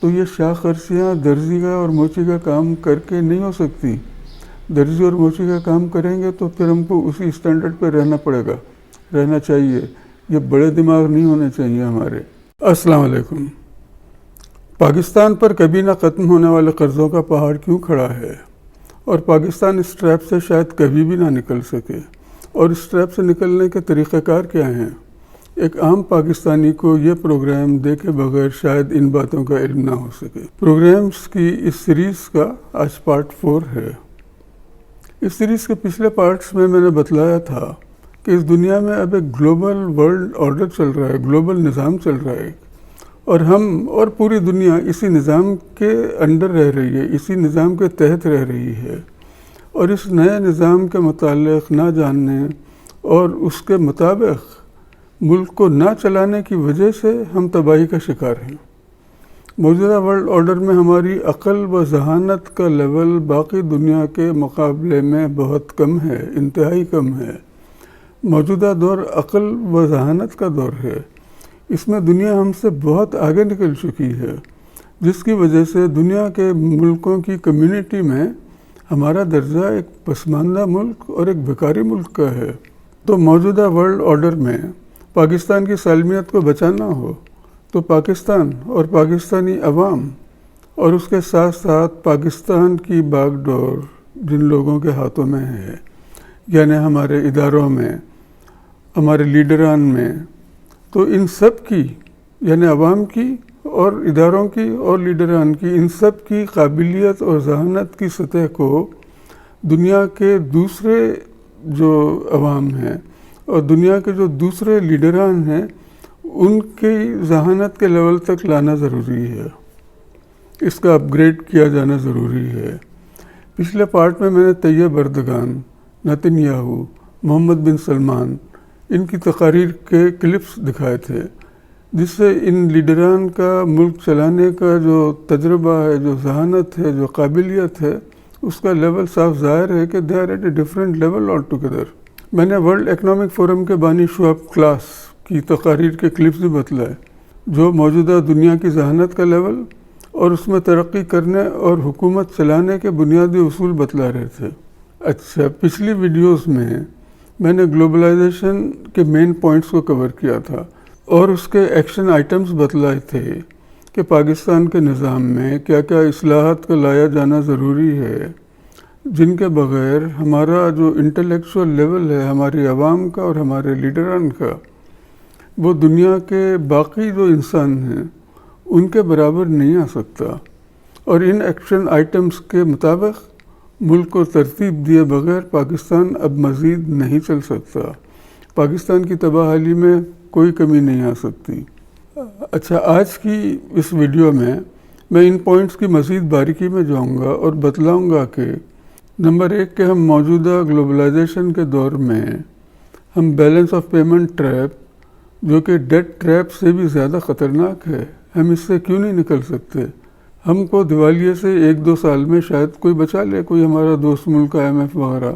تو یہ شاخ ارسیاں درزی کا اور موچی کا کام کر کے نہیں ہو سکتی. درزی اور موچی کا کام کریں گے تو پھر ہم کو اسی اسٹینڈرڈ پہ رہنا چاہیے. یہ بڑے دماغ نہیں ہونے چاہیے ہمارے. السلام علیکم. پاکستان پر کبھی نہ ختم ہونے والے قرضوں کا پہاڑ کیوں کھڑا ہے، اور پاکستان اس ٹریپ سے شاید کبھی بھی نہ نکل سکے، اور اس ٹریپ سے نکلنے کے طریقہ کار کیا ہیں؟ ایک عام پاکستانی کو یہ پروگرام دیکھے بغیر شاید ان باتوں کا علم نہ ہو سکے. پروگرامز کی اس سیریز کا آج پارٹ 4 ہے. اس سیریز کے پچھلے پارٹس میں نے بتلایا تھا کہ اس دنیا میں اب ایک گلوبل ورلڈ آرڈر چل رہا ہے، گلوبل نظام چل رہا ہے، اور ہم اور پوری دنیا اسی نظام کے اندر رہ رہی ہے، اسی نظام کے تحت رہ رہی ہے. اور اس نئے نظام کے متعلق نہ جاننے اور اس کے مطابق ملک کو نہ چلانے کی وجہ سے ہم تباہی کا شکار ہیں. موجودہ ورلڈ آرڈر میں ہماری عقل و ذہانت کا لیول باقی دنیا کے مقابلے میں بہت کم ہے، انتہائی کم ہے. موجودہ دور عقل و ذہانت کا دور ہے. اس میں دنیا ہم سے بہت آگے نکل چکی ہے، جس کی وجہ سے دنیا کے ملکوں کی کمیونٹی میں ہمارا درجہ ایک پسماندہ ملک اور ایک بیکاری ملک کا ہے. تو موجودہ ورلڈ آرڈر میں پاکستان کی سالمیت کو بچانا ہو تو پاکستان اور پاکستانی عوام اور اس کے ساتھ ساتھ پاکستان کی باغ ڈور جن لوگوں کے ہاتھوں میں ہے، یعنی ہمارے اداروں میں، ہمارے لیڈران میں، تو ان سب کی، یعنی عوام کی اور اداروں کی اور لیڈران کی، ان سب کی قابلیت اور ذہانت کی سطح کو دنیا کے دوسرے جو عوام ہیں اور دنیا کے جو دوسرے لیڈران ہیں ان کی ذہانت کے لیول تک لانا ضروری ہے. اس کا اپ گریڈ کیا جانا ضروری ہے. پچھلے پارٹ میں نے طیب اردگان، نتن یاہو، محمد بن سلمان، ان کی تقاریر کے کلپس دکھائے تھے، جس سے ان لیڈران کا ملک چلانے کا جو تجربہ ہے، جو ذہانت ہے، جو قابلیت ہے، اس کا لیول صاف ظاہر ہے کہ they are at a different level altogether. میں نے ورلڈ اکنامک فورم کے بانی شعیب کلاس کی تقاریر کے کلپس بھی بتلائے، جو موجودہ دنیا کی ذہانت کا لیول اور اس میں ترقی کرنے اور حکومت چلانے کے بنیادی اصول بتلا رہے تھے. اچھا، پچھلی ویڈیوز میں نے گلوبلائزیشن کے مین پوائنٹس کو کور کیا تھا اور اس کے ایکشن آئٹمز بتلائے تھے کہ پاکستان کے نظام میں کیا کیا اصلاحات کا لایا جانا ضروری ہے، جن کے بغیر ہمارا جو انٹلیکچوئل لیول ہے ہماری عوام کا اور ہمارے لیڈران کا، وہ دنیا کے باقی جو انسان ہیں ان کے برابر نہیں آ سکتا. اور ان ایکشن آئٹمز کے مطابق ملک کو ترتیب دیے بغیر پاکستان اب مزید نہیں چل سکتا. پاکستان کی تباہ حالی میں کوئی کمی نہیں آ سکتی. اچھا، آج کی اس ویڈیو میں ان پوائنٹس کی مزید باریکی میں جاؤں گا اور بتلاؤں گا کہ نمبر 1 کہ ہم موجودہ گلوبلائزیشن کے دور میں ہم بیلنس آف پیمنٹ ٹریپ، جو کہ ڈیٹ ٹریپ سے بھی زیادہ خطرناک ہے، ہم اس سے کیوں نہیں نکل سکتے. ہم کو دیوالیے سے 1-2 سال میں شاید کوئی بچا لے، کوئی ہمارا دوست ملک IMF وغیرہ،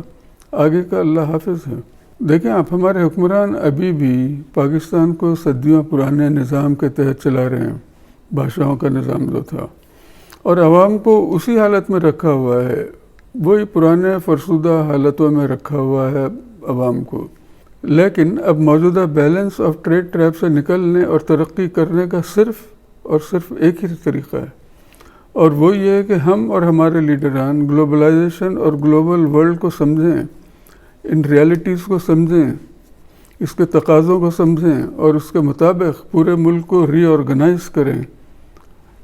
آگے کا اللہ حافظ ہے. دیکھیں آپ، ہمارے حکمران ابھی بھی پاکستان کو صدیوں پرانے نظام کے تحت چلا رہے ہیں، بادشاہوں کا نظام جو تھا، اور عوام کو اسی حالت میں رکھا ہوا ہے، وہی پرانے فرسودہ حالتوں میں رکھا ہوا ہے عوام کو. لیکن اب موجودہ بیلنس آف ٹریڈ ٹریپ سے نکلنے اور ترقی کرنے کا صرف اور صرف ایک ہی طریقہ ہے، اور وہ یہ ہے کہ ہم اور ہمارے لیڈران گلوبلائزیشن اور گلوبل ورلڈ کو سمجھیں، ان ریالٹیز کو سمجھیں، اس کے تقاضوں کو سمجھیں اور اس کے مطابق پورے ملک کو ری آرگنائز کریں،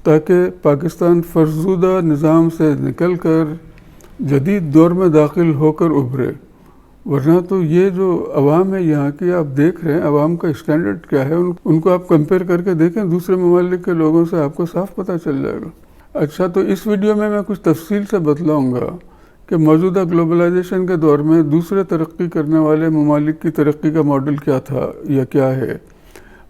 تاکہ پاکستان فرسودہ نظام سے نکل کر جدید دور میں داخل ہو کر ابھرے. ورنہ تو یہ جو عوام ہے یہاں کی، آپ دیکھ رہے ہیں عوام کا اسٹینڈرڈ کیا ہے، ان کو آپ کمپیئر کر کے دیکھیں دوسرے ممالک کے لوگوں سے، آپ کو صاف پتہ چل جائے گا. اچھا، تو اس ویڈیو میں کچھ تفصیل سے بتلاؤں گا کہ موجودہ گلوبلائزیشن کے دور میں دوسرے ترقی کرنے والے ممالک کی ترقی کا ماڈل کیا تھا یا کیا ہے،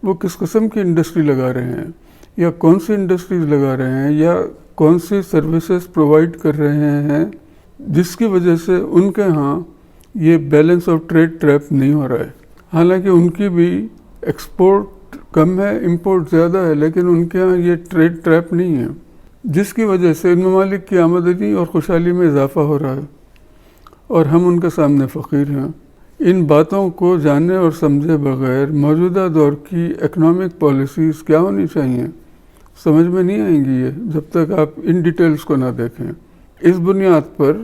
وہ کس قسم کی انڈسٹری لگا رہے ہیں، یا کون سی انڈسٹریز لگا رہے ہیں، یا کون سی سروسز پرووائڈ کر رہے ہیں، جس کی وجہ سے ان کے ہاں یہ بیلنس آف ٹریڈ ٹریپ نہیں ہو رہا ہے. حالانکہ ان کی بھی ایکسپورٹ کم ہے، امپورٹ زیادہ ہے، لیکن ان کے ہاں یہ ٹریڈ ٹریپ نہیں ہے، جس کی وجہ سے ان ممالک کی آمدنی اور خوشحالی میں اضافہ ہو رہا ہے اور ہم ان کے سامنے فقیر ہیں۔ ان باتوں کو جانے اور سمجھے بغیر موجودہ دور کی اکنامک پالیسیز کیا ہونی چاہیے سمجھ میں نہیں آئیں گی یہ، جب تک آپ ان ڈیٹیلز کو نہ دیکھیں۔ اس بنیاد پر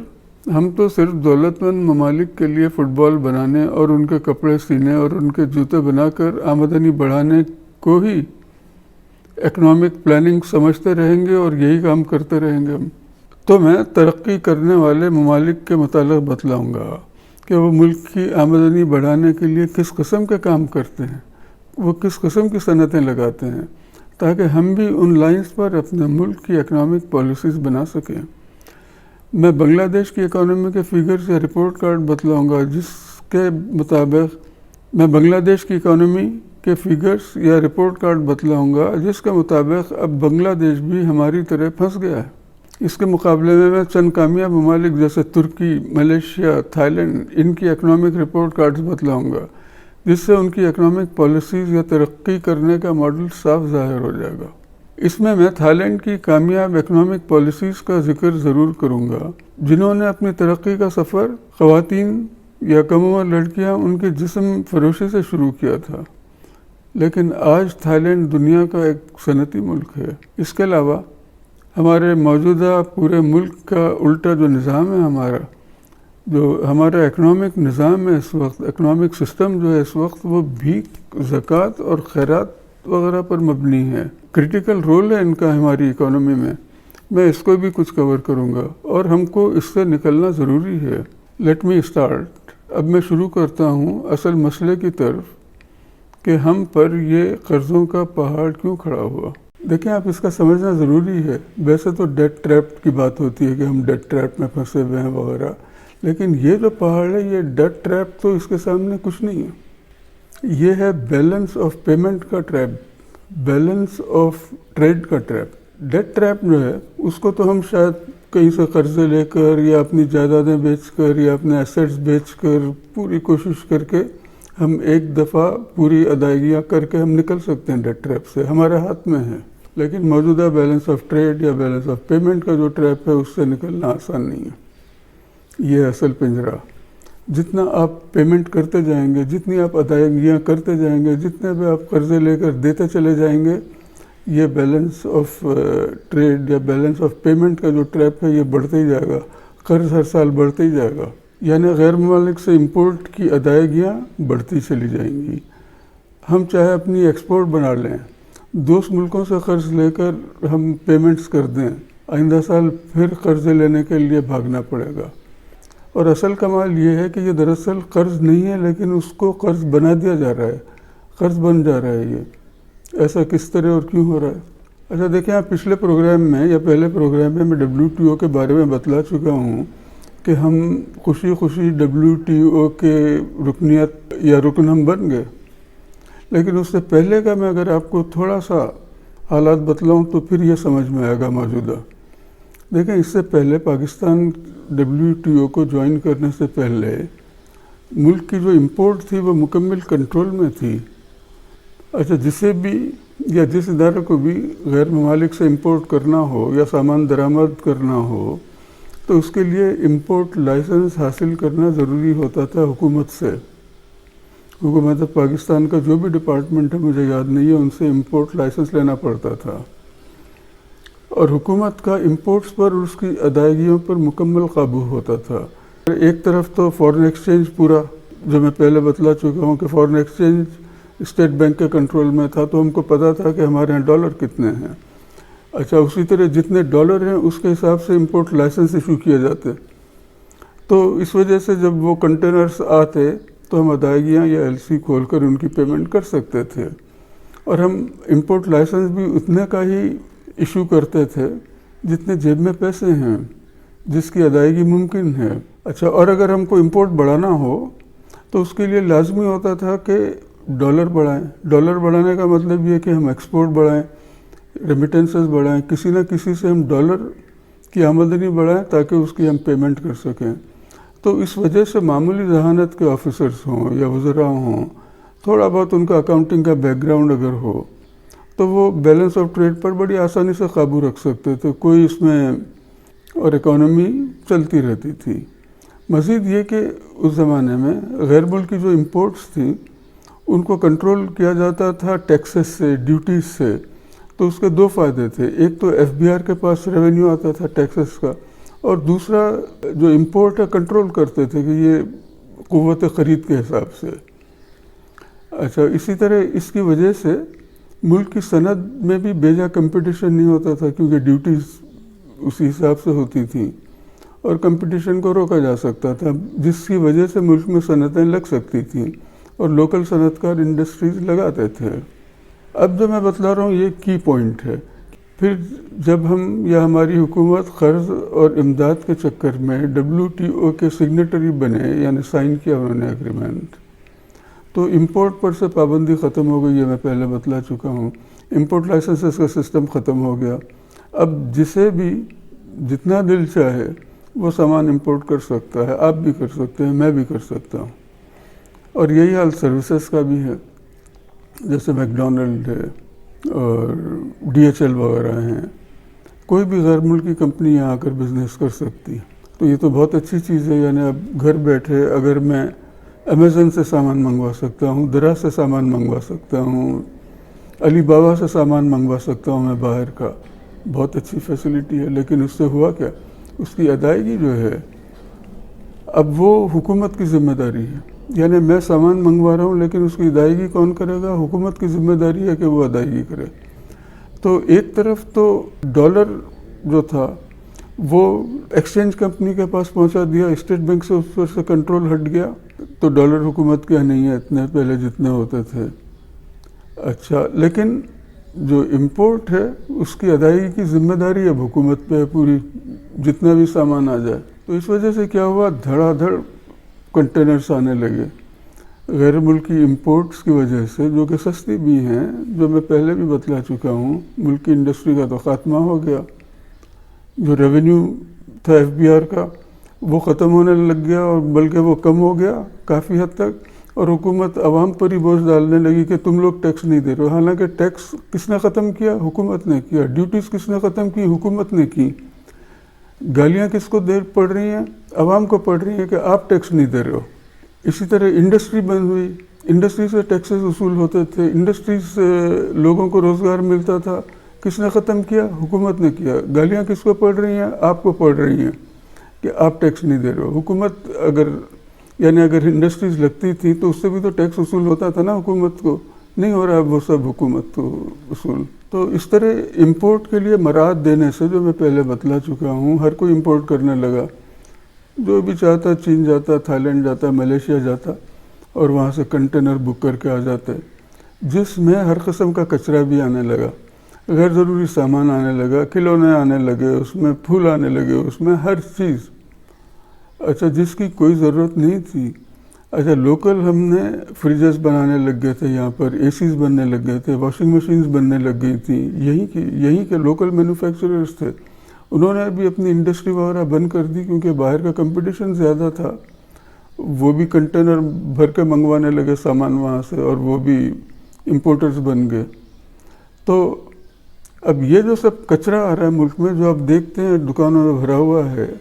ہم تو صرف دولت مند ممالک کے لیے فٹ بال بنانے اور ان کے کپڑے سینے اور ان کے جوتے بنا کر آمدنی بڑھانے کو ہی اکنامک پلاننگ سمجھتے رہیں گے اور یہی کام کرتے رہیں گے ہم۔ تو میں ترقی کرنے والے ممالک کے متعلق بتلاؤں گا کہ وہ ملک کی آمدنی بڑھانے کے لیے کس قسم کے کام کرتے ہیں، وہ کس قسم کی صنعتیں لگاتے ہیں، تاکہ ہم بھی ان لائنز پر اپنے ملک کی اکنامک پالیسیز بنا سکیں۔ میں بنگلہ دیش کی اکانومی کے فیگرز یا رپورٹ کارڈ بتلاؤں گا جس کے مطابق اب بنگلہ دیش بھی ہماری طرح پھنس گیا ہے۔ اس کے مقابلے میں چند کامیاب ممالک جیسے ترکی، ملیشیا، تھائی لینڈ، ان کی اکنامک رپورٹ کارڈز بتلاؤں گا، جس سے ان کی اکنامک پالیسیز یا ترقی کرنے کا ماڈل صاف ظاہر ہو جائے گا۔ اس میں تھائی لینڈ کی کامیاب اکنامک پالیسیز کا ذکر ضرور کروں گا، جنہوں نے اپنی ترقی کا سفر خواتین یا کم عمر لڑکیاں ان کے جسم فروشی سے شروع کیا تھا، لیکن آج تھائی لینڈ دنیا کا ایک صنعتی ملک ہے۔ اس کے علاوہ ہمارے موجودہ پورے ملک کا الٹا جو نظام ہے ہمارا اکنامک نظام ہے اس وقت، اکنامک سسٹم جو ہے اس وقت، وہ بھیک، زکوٰۃ اور خیرات وغیرہ پر مبنی ہے۔ کرٹیکل رول ہے ان کا ہماری اکانومی میں اس کو بھی کچھ کور کروں گا اور ہم کو اس سے نکلنا ضروری ہے۔ Let me start. اب میں شروع کرتا ہوں اصل مسئلے کی طرف کہ ہم پر یہ قرضوں کا پہاڑ کیوں کھڑا ہوا۔ دیکھیں، آپ اس کا سمجھنا ضروری ہے۔ ویسے تو ڈیٹ ٹریپ کی بات ہوتی ہے کہ ہم ڈیٹ ٹریپ میں پھنسے ہوئے ہیں وغیرہ، لیکن یہ جو پہاڑ ہے، یہ ڈیٹ ٹریپ تو اس کے سامنے کچھ نہیں ہے۔ یہ ہے بیلنس آف پیمنٹ کا ٹریپ، بیلنس آف ٹریڈ کا ٹریپ۔ ڈیٹ ٹریپ جو ہے اس کو تو ہم شاید کہیں سے قرضے لے کر یا اپنی جائیدادیں بیچ کر یا اپنے ایسیٹس بیچ کر پوری کوشش کر کے ہم ایک دفعہ پوری ادائیگیاں کر کے ہم نکل سکتے ہیں ڈیٹ ٹریپ سے، ہمارے ہاتھ میں ہے۔ لیکن موجودہ بیلنس آف ٹریڈ یا بیلنس آف پیمنٹ کا جو ٹریپ ہے اس سے نکلنا آسان نہیں ہے۔ یہ اصل پنجرہ، جتنا آپ پیمنٹ کرتے جائیں گے، جتنی آپ ادائیگیاں کرتے جائیں گے، جتنے بھی آپ قرضے لے کر دیتے چلے جائیں گے، یہ بیلنس آف ٹریڈ یا بیلنس آف پیمنٹ کا جو ٹریپ ہے یہ بڑھتے ہی جائے گا، قرض ہر سال بڑھتے ہی جائے گا، یعنی غیر ممالک سے امپورٹ کی ادائیگیاں بڑھتی چلی جائیں گی۔ ہم چاہے اپنی ایکسپورٹ بنا لیں، دوسرے ملکوں سے قرض لے کر ہم پیمنٹس کر دیں، آئندہ سال پھر قرضے لینے کے لیے بھاگنا پڑے گا۔ اور اصل کمال یہ ہے کہ یہ دراصل قرض نہیں ہے، لیکن اس کو قرض بنا دیا جا رہا ہے، قرض بن جا رہا ہے۔ یہ ایسا کس طرح اور کیوں ہو رہا ہے؟ اچھا دیکھیں، آپ پچھلے پروگرام میں یا پہلے پروگرام میں WTO کے بارے میں بتلا چکا ہوں کہ ہم خوشی خوشی WTO کے رکنیت یا رکن ہم بن گئے، لیکن اس سے پہلے کا میں اگر آپ کو تھوڑا سا حالات بتلاؤں تو پھر یہ سمجھ میں آئے گا موجودہ۔ دیکھیں، اس سے پہلے پاکستان WTO کو جوائن کرنے سے پہلے ملک کی جو امپورٹ تھی وہ مکمل کنٹرول میں تھی۔ اچھا، جسے بھی یا جس ادارے کو بھی غیر ممالک سے امپورٹ کرنا ہو یا سامان درآمد کرنا ہو تو اس کے لیے امپورٹ لائسنس حاصل کرنا ضروری ہوتا تھا حکومت سے۔ حکومت پاکستان کا جو بھی ڈپارٹمنٹ ہے، مجھے یاد نہیں ہے، ان سے امپورٹ لائسنس لینا پڑتا تھا، اور حکومت کا امپورٹس پر اور اس کی ادائیگیوں پر مکمل قابو ہوتا تھا۔ ایک طرف تو فورن ایکسچینج پورا، جو میں پہلے بتلا چکا ہوں کہ فورن ایکسچینج اسٹیٹ بینک کے کنٹرول میں تھا، تو ہم کو پتا تھا کہ ہمارے ہاں ڈالر کتنے ہیں۔ اچھا، اسی طرح جتنے ڈالر ہیں اس کے حساب سے امپورٹ لائسنس ایشو کیے جاتے، تو اس وجہ سے جب وہ کنٹینرز آتے تو ہم ادائیگیاں یا LC کھول کر ان کی پیمنٹ کر سکتے تھے، اور ہم امپورٹ لائسنس بھی اتنے کا ہی ایشو کرتے تھے جتنے جیب میں پیسے ہیں، جس کی ادائیگی ممکن ہے۔ اچھا، اور اگر ہم کو امپورٹ بڑھانا ہو تو اس کے لیے لازمی ہوتا تھا کہ ڈالر بڑھائیں۔ ڈالر بڑھانے کا مطلب یہ کہ ہم ایکسپورٹ بڑھائیں، ریمیٹنسز بڑھائیں، کسی نہ کسی سے ہم ڈالر کی آمدنی بڑھائیں تاکہ اس کی ہم پیمنٹ کر سکیں۔ تو اس وجہ سے معمولی ذہانت کے آفیسرز ہوں یا وزراء ہوں، تھوڑا بہت ان کا اکاؤنٹنگ کا بیک گراؤنڈ اگر ہو تو وہ بیلنس آف ٹریڈ پر بڑی آسانی سے قابو رکھ سکتے تھے، کوئی اس میں، اور اکانومی چلتی رہتی تھی۔ مزید یہ کہ اس زمانے میں غیر ملکی جو امپورٹس تھی ان کو کنٹرول کیا جاتا تھا ٹیکسز سے، ڈیوٹیز سے۔ تو اس کے دو فائدے تھے، ایک تو ایف بی آر کے پاس ریونیو آتا تھا ٹیکسز کا، اور دوسرا جو امپورٹ ہے کنٹرول کرتے تھے کہ یہ قوت خرید کے حساب سے۔ اچھا، اسی طرح اس کی وجہ سے ملک کی صنعت میں بھی بیجا کمپٹیشن نہیں ہوتا تھا، کیونکہ ڈیوٹیز اسی حساب سے ہوتی تھیں اور کمپٹیشن کو روکا جا سکتا تھا، جس کی وجہ سے ملک میں صنعتیں لگ سکتی تھیں اور لوکل صنعت کار انڈسٹریز لگاتے تھے۔ اب جو میں بتلا رہا ہوں یہ کی پوائنٹ ہے۔ پھر جب ہم یا ہماری حکومت قرض اور امداد کے چکر میں WTO کے سگنیٹری بنے، یعنی سائن کیا انہوں نے ایگریمنٹ، تو امپورٹ پر سے پابندی ختم ہو گئی، یہ میں پہلے بتلا چکا ہوں۔ امپورٹ لائسنسز کا سسٹم ختم ہو گیا۔ اب جسے بھی جتنا دل چاہے وہ سامان امپورٹ کر سکتا ہے، آپ بھی کر سکتے ہیں، میں بھی کر سکتا ہوں۔ اور یہی حال سروسز کا بھی ہے، جیسے میکڈونلڈ ہے اور DHL وغیرہ ہیں، کوئی بھی غیر ملکی کمپنی یہاں آ کر بزنس کر سکتی ہے۔ تو یہ تو بہت اچھی چیز ہے، یعنی اب گھر بیٹھے اگر میں امیزن سے سامان منگوا سکتا ہوں، درا سے سامان منگوا سکتا ہوں، علی بابا سے سامان منگوا سکتا ہوں میں باہر کا، بہت اچھی فیسلٹی ہے۔ لیکن اس سے ہوا کیا؟ اس کی ادائیگی جو ہے اب وہ حکومت کی ذمہ داری ہے، یعنی میں سامان منگوا رہا ہوں لیکن اس کی ادائیگی کون کرے گا؟ حکومت کی ذمہ داری ہے کہ وہ ادائیگی کرے۔ تو ایک طرف تو ڈالر جو تھا وہ ایکسچینج کمپنی کے پاس پہنچا دیا، اسٹیٹ بینک سے اس پر سے کنٹرول ہٹ گیا، تو ڈالر حکومت کے نہیں ہے اتنے پہلے جتنے ہوتے تھے۔ اچھا، لیکن جو امپورٹ ہے اس کی ادائیگی کی ذمہ داری اب حکومت پہ ہے پوری، جتنا بھی سامان آ جائے۔ تو اس وجہ سے کیا ہوا، دھڑا دھڑ کنٹینرز آنے لگے غیر ملکی امپورٹس کی وجہ سے، جو کہ سستی بھی ہیں، جو میں پہلے بھی بتلا چکا ہوں۔ ملکی انڈسٹری کا تو خاتمہ ہو گیا، جو ریونیو تھا ایف بی آر کا وہ ختم ہونے لگ گیا، اور بلکہ وہ کم ہو گیا کافی حد تک، اور حکومت عوام پر ہی بوجھ ڈالنے لگی کہ تم لوگ ٹیکس نہیں دے رہے ہو۔ حالانکہ ٹیکس کس نے ختم کیا؟ حکومت نے کیا۔ ڈیوٹیز کس نے ختم کی؟ حکومت نے کی۔ گالیاں کس کو دے پڑ رہی ہیں؟ عوام کو پڑ رہی ہیں کہ آپ ٹیکس نہیں دے رہے ہو۔ اسی طرح انڈسٹری بند ہوئی، انڈسٹری سے ٹیکسز وصول ہوتے تھے، انڈسٹری سے لوگوں کو روزگار ملتا تھا، کس نے ختم کیا؟ حکومت نے کیا۔ گالیاں کس کو پڑ رہی ہیں؟ آپ کو پڑ رہی ہیں کہ آپ ٹیکس نہیں دے رہے ہو۔ حکومت اگر انڈسٹریز لگتی تھی تو اس سے بھی تو ٹیکس وصول ہوتا تھا نا حکومت کو، نہیں ہو رہا ہے وہ سب حکومت کو وصول۔ تو اس طرح امپورٹ کے لیے مراعات دینے سے، جو میں پہلے بتلا چکا ہوں، ہر کوئی امپورٹ کرنے لگا، جو بھی چاہتا چین جاتا، تھائی لینڈ جاتا، ملیشیا جاتا، اور وہاں سے کنٹینر بک کر کے آ جاتے، جس میں ہر قسم کا کچرا بھی آنے لگا، غیر ضروری سامان آنے لگا، کھلونے آنے لگے، اس میں پھول آنے لگے، اس میں ہر چیز، اچھا، جس کی کوئی ضرورت نہیں تھی۔ اچھا، لوکل ہم نے فریجز بنانے لگ گئے تھے، یہاں پر اے سیز بننے لگ گئے تھے، واشنگ مشینز بننے لگ گئی تھیں، یہیں کے لوکل مینوفیکچررز تھے، انہوں نے بھی اپنی انڈسٹری وغیرہ بند کر دی، کیونکہ باہر کا کمپٹیشن زیادہ تھا۔ وہ بھی کنٹینر بھر کے منگوانے لگے سامان وہاں سے، اور وہ بھی امپورٹرز بن گئے۔ تو اب یہ جو سب کچرا آ رہا ہے ملک میں، جو آپ دیکھتے ہیں دکانوں میں بھرا ہوا ہے،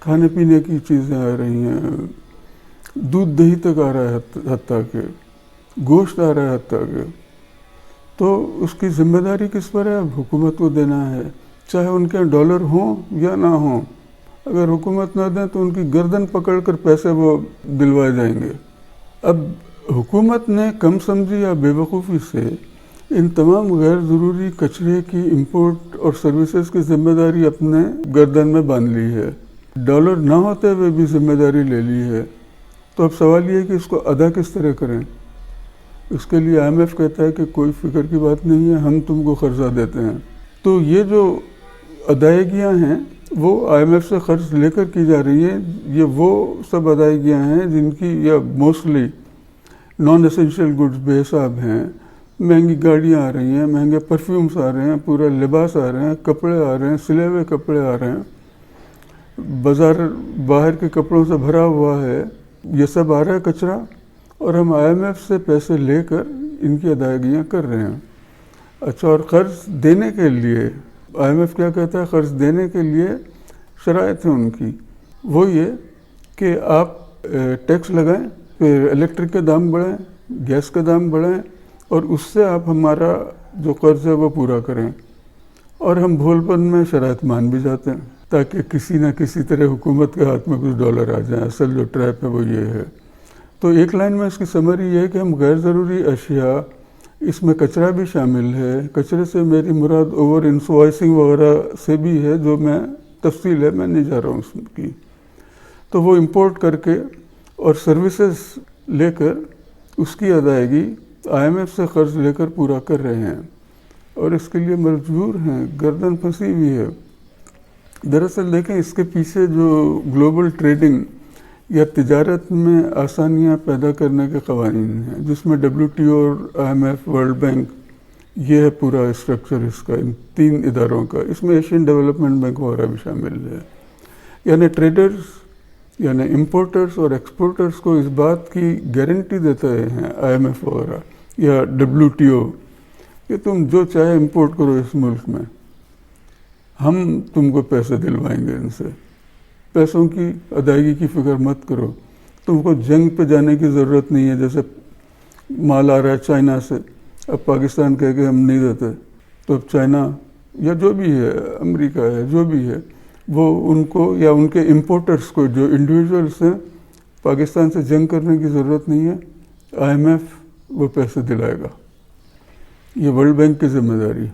کھانے پینے کی چیزیں آ رہی ہیں، دودھ دہی تک آ رہا ہے، حتیٰ کہ گوشت آ رہا ہے حتیٰ کہ، تو اس کی ذمہ داری کس پر ہے؟ اب حکومت کو دینا ہے، چاہے ان کے ڈالر ہوں یا نہ ہوں۔ اگر حکومت نہ دیں تو ان کی گردن پکڑ کر پیسے وہ دلوائے جائیں گے۔ اب حکومت نے کم سمجھی یا بے وقوفی سے ان تمام غیر ضروری کچرے کی امپورٹ اور سروسز کی ذمہ داری اپنے گردن میں باندھ لی ہے، ڈالر نہ ہوتے ہوئے بھی ذمہ داری لے لی ہے۔ تو اب سوال یہ ہے کہ اس کو ادا کس طرح کریں؟ اس کے لیے IMF کہتا ہے کہ کوئی فکر کی بات نہیں ہے، ہم تم کو قرضہ دیتے ہیں۔ تو یہ جو ادائیگیاں ہیں وہ IMF سے قرض لے کر کی جا رہی ہیں، یہ وہ سب ادائیگیاں ہیں جن کی یا موسٹلی نان ایسینشیل گڈز بے حساب ہیں، مہنگی گاڑیاں آ رہی ہیں، مہنگے پرفیومز آ رہے ہیں، پورے لباس آ رہے ہیں، کپڑے آ رہے ہیں، سلے ہوئے کپڑے آ رہے ہیں، بازار باہر کے کپڑوں سے بھرا ہوا ہے، یہ سب آ رہا ہے کچرا، اور ہم IMF سے پیسے لے کر ان کی ادائیگیاں کر رہے ہیں۔ اچھا، اور قرض دینے کے لیے IMF کیا کہتا ہے؟ قرض دینے کے لیے شرائط ہیں ان کی، وہ یہ کہ آپ ٹیکس لگائیں، پھر الیکٹرک کے دام بڑھائیں، گیس کے دام بڑھائیں، اور اس سے آپ ہمارا جو قرض ہے وہ پورا کریں۔ اور ہم بھول پن میں شرائط مان بھی جاتے ہیں تاکہ کسی نہ کسی طرح حکومت کے ہاتھ میں کچھ ڈالر آ جائیں۔ اصل جو ٹریپ ہے وہ یہ ہے۔ تو ایک لائن میں اس کی سمری یہ ہے کہ ہم غیر ضروری اشیاء، اس میں کچرا بھی شامل ہے، کچرے سے میری مراد اوور انوائسنگ وغیرہ سے بھی ہے، جو میں تفصیل ہے میں نہیں جا رہا ہوں اس کی، تو وہ امپورٹ کر کے اور سروسز لے کر اس کی ادائیگی IMF سے قرض لے کر پورا کر رہے ہیں، اور اس کے لیے مجبور ہیں، گردن پھنسی ہوئی ہے۔ دراصل دیکھیں اس کے پیچھے جو گلوبل ٹریڈنگ یا تجارت میں آسانیاں پیدا کرنے کے قوانین ہیں، جس میں WTO اور IMF، ورلڈ بینک، یہ ہے پورا اسٹرکچر اس کا، ان 3 اداروں کا۔ اس میں ایشین ڈیولپمنٹ بینک وغیرہ بھی شامل ہے۔ یعنی ٹریڈرز، یعنی امپورٹرز اور ایکسپورٹرز کو اس بات کی گارنٹی دیتے ہیں IMF وغیرہ یا WTO کہ تم جو چاہے امپورٹ کرو اس ملک میں، ہم تم کو پیسے دلوائیں گے ان سے، پیسوں کی ادائیگی کی فکر مت کرو، تم کو جنگ پہ جانے کی ضرورت نہیں ہے۔ جیسے مال آ رہا ہے چائنا سے، اب پاکستان کہہ کے ہم نہیں دیتے، تو اب چائنا یا جو بھی ہے، امریکہ ہے، جو بھی ہے، وہ ان کو یا ان کے امپورٹرز کو جو انڈیویجولس ہیں، پاکستان سے جنگ کرنے کی ضرورت نہیں ہے، IMF وہ پیسے دلائے گا، یہ ورلڈ بینک کی ذمہ داری۔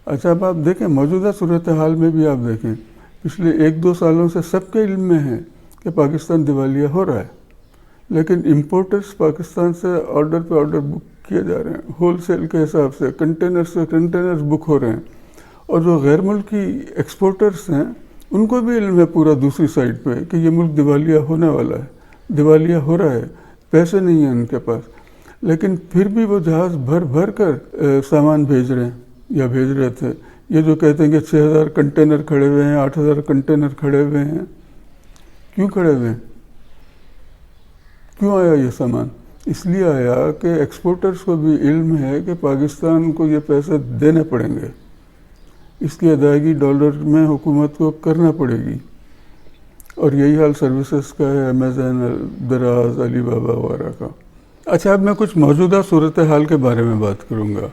اچھا، اب آپ دیکھیں موجودہ صورتحال میں بھی آپ دیکھیں پچھلے 1-2 سالوں سے سب کے علم میں ہے کہ پاکستان دیوالیہ ہو رہا ہے، لیکن امپورٹرز پاکستان سے آرڈر پہ آرڈر بک کیے جا رہے ہیں، ہول سیل کے حساب سے کنٹینرز بک ہو رہے ہیں، اور جو غیر ملکی ایکسپورٹرز ہیں ان کو بھی علم ہے پورا دوسری سائڈ پہ کہ یہ ملک دیوالیہ ہونے والا ہے، دیوالیہ ہو رہا ہے، پیسے نہیں ہیں ان کے پاس، لیکن پھر بھی وہ جہاز بھر بھر کر سامان بھیج رہے ہیں یا بھیج رہے تھے۔ یہ جو کہتے ہیں کہ 6,000 کنٹینر کھڑے ہوئے ہیں، 8,000 کنٹینر کھڑے ہوئے ہیں، کیوں کھڑے ہوئے ہیں؟ کیوں آیا یہ سامان؟ اس لیے آیا کہ ایکسپورٹرز کو بھی علم ہے کہ پاکستان کو یہ پیسے دینے پڑیں گے، اس کی ادائیگی ڈالر میں حکومت کو کرنا پڑے گی، اور یہی حال سروسز کا ہے، امیزون، دراز، علی بابا وغیرہ کا۔ اچھا، اب میں کچھ موجودہ صورتحال کے بارے میں بات کروں گا،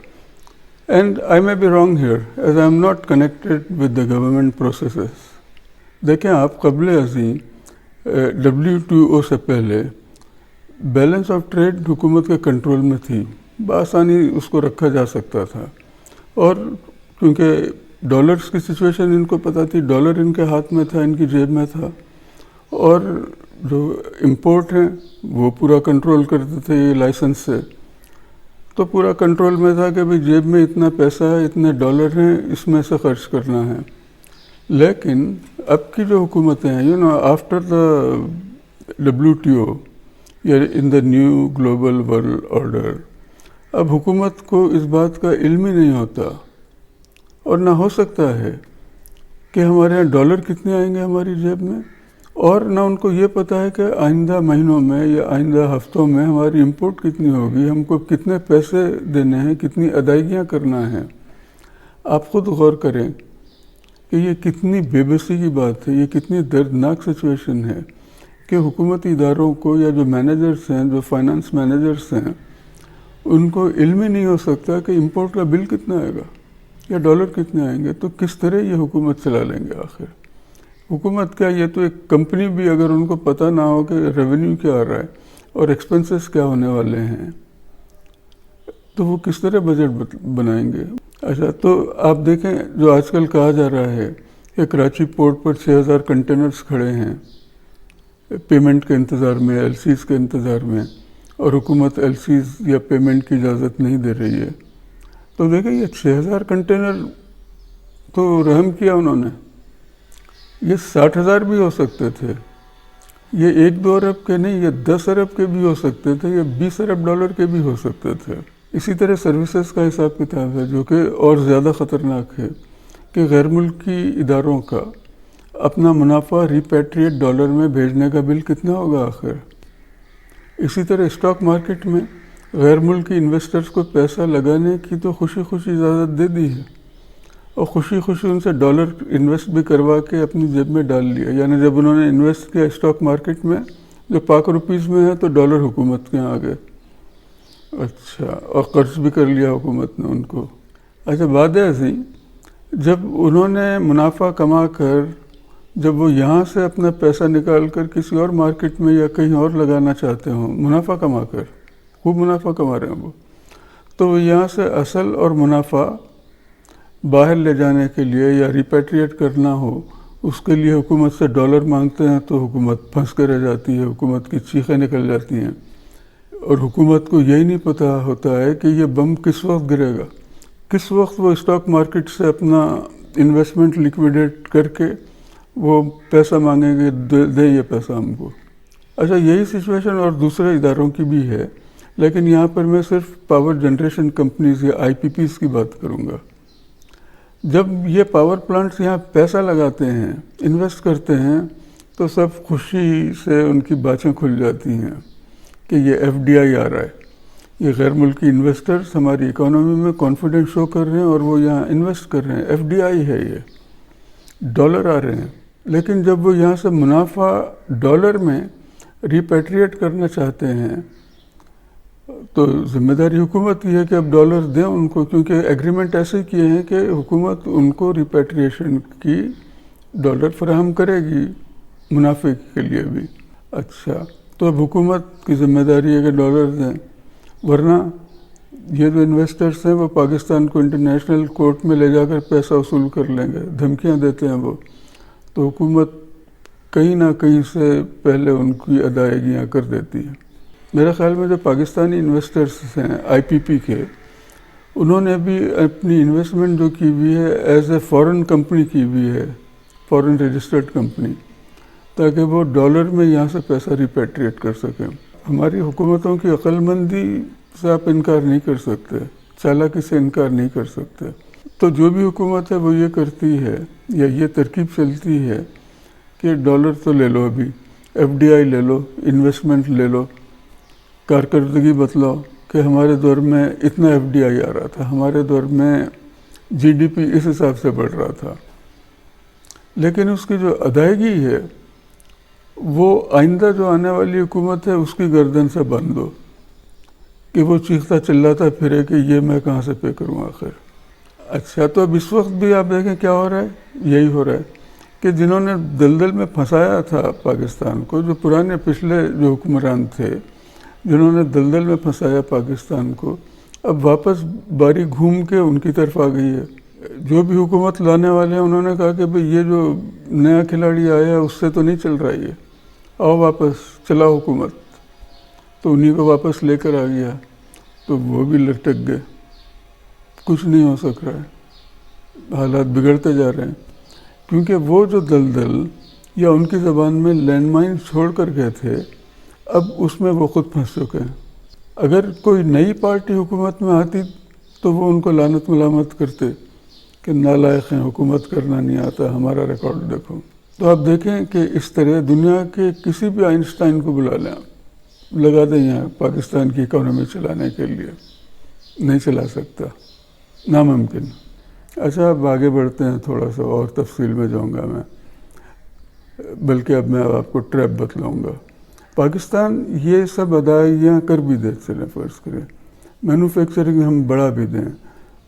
and I may be wrong here as I am not connected with the government processes۔ دیکھیں آپ، قبل ازیں WTO سے پہلے بیلنس آف ٹریڈ حکومت کے کنٹرول میں تھی، بآسانی اس کو رکھا جا سکتا تھا، اور کیونکہ ڈالرز کی سچویشن ان کو پتہ تھی، ڈالر ان کے ہاتھ میں تھا، ان کی جیب میں تھا، اور جو امپورٹ ہیں وہ پورا کنٹرول کرتے تھے یہ لائسنس سے، تو پورا کنٹرول میں تھا کہ بھئی جیب میں اتنا پیسہ ہے، اتنے ڈالر ہیں، اس میں سے خرچ کرنا ہے۔ لیکن اب کی جو حکومتیں ہیں آفٹر دا WTO یا in the new global world order, اب حکومت کو اس بات کا علم ہی نہیں ہوتا اور نہ ہو سکتا ہے کہ ہمارے یہاں ڈالر کتنے آئیں گے ہماری جیب میں، اور نہ ان کو یہ پتہ ہے کہ آئندہ مہینوں میں یا آئندہ ہفتوں میں ہماری امپورٹ کتنی ہوگی، ہم کو کتنے پیسے دینے ہیں، کتنی ادائیگیاں کرنا ہے۔ آپ خود غور کریں کہ یہ کتنی بے بسی کی بات ہے، یہ کتنی دردناک سچویشن ہے کہ حکومتی اداروں کو یا جو مینیجرز ہیں، جو فائنانس مینیجرز ہیں، ان کو علم ہی نہیں ہو سکتا کہ امپورٹ کا بل کتنا آئے گا یا ڈالر کتنے آئیں گے، تو کس طرح یہ حکومت چلا لیں گے آخر؟ حکومت کیا، یہ تو ایک کمپنی بھی اگر ان کو پتہ نہ ہو کہ ریونیو کیا آ رہا ہے اور ایکسپنسز کیا ہونے والے ہیں، تو وہ کس طرح بجٹ بنائیں گے؟ اچھا، تو آپ دیکھیں جو آج کل کہا جا رہا ہے کہ کراچی پورٹ پر 6,000 کنٹینرز کھڑے ہیں پیمنٹ کے انتظار میں، LCs کے انتظار میں، اور حکومت LCs یا پیمنٹ کی اجازت نہیں دے رہی ہے، تو دیکھیں یہ 6,000 کنٹینر تو رحم کیا انہوں نے، یہ 60,000 بھی ہو سکتے تھے، یہ 1-2 ارب کے نہیں، یہ 10 ارب کے بھی ہو سکتے تھے، یہ 20 ارب ڈالر کے بھی ہو سکتے تھے۔ اسی طرح سروسز کا حساب کتاب ہے جو کہ اور زیادہ خطرناک ہے کہ غیر ملکی اداروں کا اپنا منافع ریپیٹریٹ ڈالر میں بھیجنے کا بل کتنا ہوگا آخر؟ اسی طرح اسٹاک مارکیٹ میں غیر ملکی انویسٹرز کو پیسہ لگانے کی تو خوشی خوشی اجازت دے دی ہے، اور خوشی خوشی ان سے ڈالر انویسٹ بھی کروا کے اپنی جیب میں ڈال لیا. یعنی جب انہوں نے انویسٹ کیا اسٹاک مارکیٹ میں جو پاک روپیز میں ہے تو ڈالر حکومت کے یہاں آ گئے. اچھا، اور قرض بھی کر لیا حکومت نے ان کو. اچھا، بات ہے ایسی، جب انہوں نے منافع کما کر جب وہ یہاں سے اپنا پیسہ نکال کر کسی اور مارکیٹ میں یا کہیں اور لگانا چاہتے ہوں، منافع کما کر، خوب منافع کما رہے ہیں وہ، تو وہ یہاں سے اصل اور منافع باہر لے جانے کے لیے یا ریپیٹریٹ کرنا ہو، اس کے لیے حکومت سے ڈالر مانگتے ہیں تو حکومت پھنس کر رہ جاتی ہے، حکومت کی چیخیں نکل جاتی ہیں. اور حکومت کو یہی نہیں پتہ ہوتا ہے کہ یہ بم کس وقت گرے گا، کس وقت وہ اسٹاک مارکیٹ سے اپنا انویسٹمنٹ لیکویڈیٹ کر کے وہ پیسہ مانگیں گے، دیں یہ پیسہ ہم کو. اچھا، یہی سچویشن اور دوسرے اداروں کی بھی ہے، لیکن یہاں پر میں صرف پاور جنریشن کمپنیز یا آئی پی پیز کی بات کروں گا. جب یہ پاور پلانٹس یہاں پیسہ لگاتے ہیں، انویسٹ کرتے ہیں، تو سب خوشی سے ان کی باتیں کھل جاتی ہیں کہ یہ ایف ڈی آئی آ رہا ہے، یہ غیر ملکی انویسٹرز ہماری اکانومی میں کانفیڈنس شو کر رہے ہیں اور وہ یہاں انویسٹ کر رہے ہیں، ایف ڈی آئی ہے، یہ ڈالر آ رہے ہیں. لیکن جب وہ یہاں سے منافع ڈالر میں ریپیٹریٹ کرنا چاہتے ہیں تو ذمہ داری حکومت کی ہے کہ اب ڈالر دیں ان کو، کیونکہ ایگریمنٹ ایسے کیے ہیں کہ حکومت ان کو ریپیٹریشن کی ڈالر فراہم کرے گی منافع کے لیے بھی. اچھا، تو اب حکومت کی ذمہ داری ہے کہ ڈالر دیں، ورنہ یہ جو انویسٹرز ہیں وہ پاکستان کو انٹرنیشنل کورٹ میں لے جا کر پیسہ وصول کر لیں گے، دھمکیاں دیتے ہیں وہ. تو حکومت کہیں نہ کہیں سے پہلے ان کی ادائیگیاں کر دیتی ہے. میرے خیال میں جو پاکستانی انویسٹرز ہیں آئی پی پی کے، انہوں نے بھی اپنی انویسٹمنٹ جو کی ہوئی ہے ایز اے فورن کمپنی کی ہوئی ہے، فورن رجسٹرڈ کمپنی، تاکہ وہ ڈالر میں یہاں سے پیسہ ریپیٹریٹ کر سکیں. ہماری حکومتوں کی عقل مندی سے آپ انکار نہیں کر سکتے، چالاکی سے انکار نہیں کر سکتے. تو جو بھی حکومت ہے وہ یہ کرتی ہے یا یہ ترکیب چلتی ہے کہ ڈالر تو لے لو، ابھی ایف ڈی آئی لے لو، انویسٹمنٹ لے لو، کارکردگی بتلاؤ کہ ہمارے دور میں اتنا ایف ڈی آئی آ رہا تھا، ہمارے دور میں جی ڈی پی اس حساب سے بڑھ رہا تھا. لیکن اس کی جو ادائیگی ہے وہ آئندہ جو آنے والی حکومت ہے اس کی گردن سے باندھ دو کہ وہ چیختا چلاتا پھرے کہ یہ میں کہاں سے پے کروں آخر. اچھا، تو اب اس وقت بھی آپ دیکھیں کیا ہو رہا ہے، یہی ہو رہا ہے کہ جنہوں نے دلدل میں پھنسایا تھا پاکستان کو، جو پرانے پچھلے جو حکمران تھے جنہوں نے دلدل میں پھنسایا پاکستان کو، اب واپس باری گھوم کے ان کی طرف آ گئی ہے. جو بھی حکومت لانے والے ہیں انہوں نے کہا کہ بھئی یہ جو نیا کھلاڑی آیا ہے اس سے تو نہیں چل رہا ہے، آؤ واپس چلاؤ حکومت. تو انہی کو واپس لے کر آ گیا، تو وہ بھی لٹک گئے، کچھ نہیں ہو سک رہا ہے، حالات بگڑتے جا رہے ہیں. کیونکہ وہ جو دلدل یا ان کی زبان میں لینڈ مائن چھوڑ کر گئے تھے، اب اس میں وہ خود پھنس چکے ہیں. اگر کوئی نئی پارٹی حکومت میں آتی تو وہ ان کو لعنت ملامت کرتے کہ نالائق ہیں، حکومت کرنا نہیں آتا، ہمارا ریکارڈ دیکھو. تو آپ دیکھیں کہ اس طرح دنیا کے کسی بھی آئنسٹائن کو بلا لیں، لگا دیں یہاں پاکستان کی اکانومی چلانے کے لیے، نہیں چلا سکتا، ناممکن. اچھا، اب آگے بڑھتے ہیں، تھوڑا سا اور تفصیل میں جاؤں گا میں، بلکہ اب میں آپ کو ٹریپ بتلاؤں گا. پاکستان یہ سب ادائیگیاں کر بھی دے، چلیں فرض کریں مینوفیکچرنگ ہم بڑھا بھی دیں،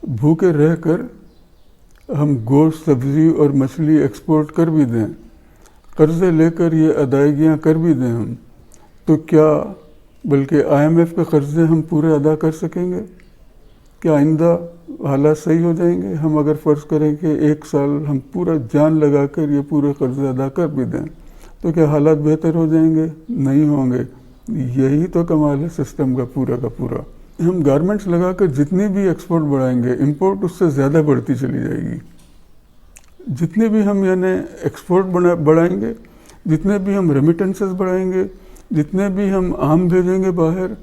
بھوکے رہ کر ہم گوشت، سبزی اور مچھلی ایکسپورٹ کر بھی دیں، قرضے لے کر یہ ادائیگیاں کر بھی دیں ہم، تو کیا بلکہ آئی ایم ایف کے قرضے ہم پورے ادا کر سکیں گے؟ کیا آئندہ حالات صحیح ہو جائیں گے؟ ہم اگر فرض کریں کہ ایک سال ہم پورا جان لگا کر یہ پورے قرضے ادا کر بھی دیں تو کیا حالات بہتر ہو جائیں گے؟ نہیں ہوں گے. یہی تو کمال ہے سسٹم کا پورا کا پورا. ہم گارمنٹس لگا کر جتنی بھی ایکسپورٹ بڑھائیں گے، امپورٹ اس سے زیادہ بڑھتی چلی جائے گی. جتنے بھی ہم یعنی ایکسپورٹ بڑھائیں گے، جتنے بھی ہم ریمیٹنسز بڑھائیں گے، جتنے بھی ہم آم بھیجیں گے باہر،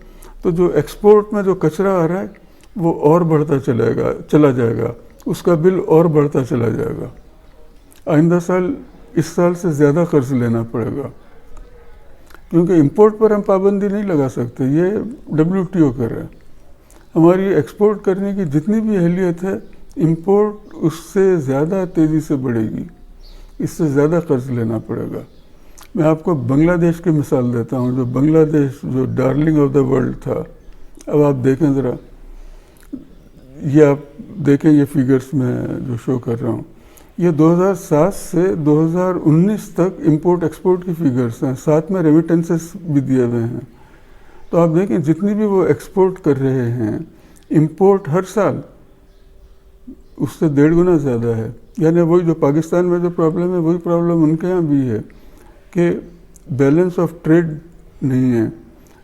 تو جو ایکسپورٹ میں جو کچرا آ رہا ہے وہ اور بڑھتا چلا جائے گا، اس کا بل اور بڑھتا چلا جائے گا. آئندہ سال اس سال سے زیادہ قرض لینا پڑے گا. کیونکہ امپورٹ پر ہم پابندی نہیں لگا سکتے، یہ WTO کر رہا ہے. ہماری ایکسپورٹ کرنے کی جتنی بھی اہلیت ہے، امپورٹ اس سے زیادہ تیزی سے بڑھے گی، اس سے زیادہ قرض لینا پڑے گا. میں آپ کو بنگلہ دیش کی مثال دیتا ہوں، جو بنگلہ دیش جو ڈارلنگ آف دا ورلڈ تھا. اب آپ دیکھیں ذرا، یہ آپ دیکھیں، یہ فگرز میں جو شو کر رہا ہوں، یہ 2007 سے 2019 تک امپورٹ ایکسپورٹ کی فگرز ہیں، ساتھ میں ریمیٹنسز بھی دیے ہوئے ہیں. تو آپ دیکھیں جتنی بھی وہ ایکسپورٹ کر رہے ہیں، امپورٹ ہر سال اس سے 1.5 گنا زیادہ ہے. یعنی وہی جو پاکستان میں جو پرابلم ہے، وہی پرابلم ان کے یہاں بھی ہے کہ بیلنس آف ٹریڈ نہیں ہے.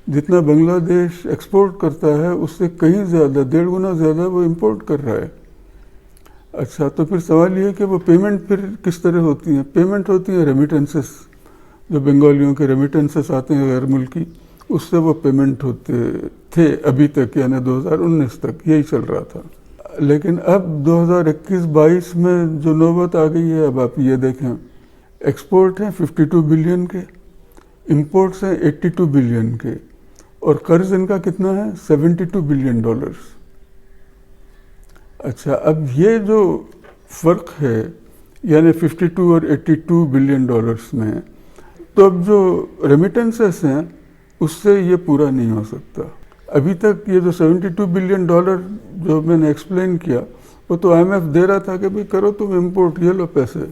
جتنا بنگلہ دیش ایکسپورٹ کرتا ہے اس سے کہیں زیادہ، 1.5 گنا زیادہ وہ امپورٹ کر رہا ہے. اچھا، تو پھر سوال یہ ہے کہ وہ پیمنٹ پھر کس طرح ہوتی ہیں؟ پیمنٹ ہوتی ہیں ریمیٹنسز، جو بنگالیوں کے ریمیٹنسز آتے ہیں غیر ملکی، اس سے وہ پیمنٹ ہوتے تھے ابھی تک، یعنی 2019 تک یہی چل رہا تھا. لیکن اب 2021-22 میں جو نوبت آ گئی ہے، اب آپ یہ دیکھیں، ایکسپورٹ ہیں 52 بلین کے، امپورٹس ہیں 82 بلین کے، اور قرض ان کا کتنا ہے؟ $72 بلین. اچھا، اب یہ جو فرق ہے، یعنی 52 اور 82 بلین ڈالرز میں، تو اب جو ریمیٹنسز ہیں اس سے یہ پورا نہیں ہو سکتا. ابھی تک یہ جو $72 بلین جو میں نے ایکسپلین کیا، وہ تو IMF دے رہا تھا کہ بھئی کرو تم امپورٹ، یہ لو پیسے.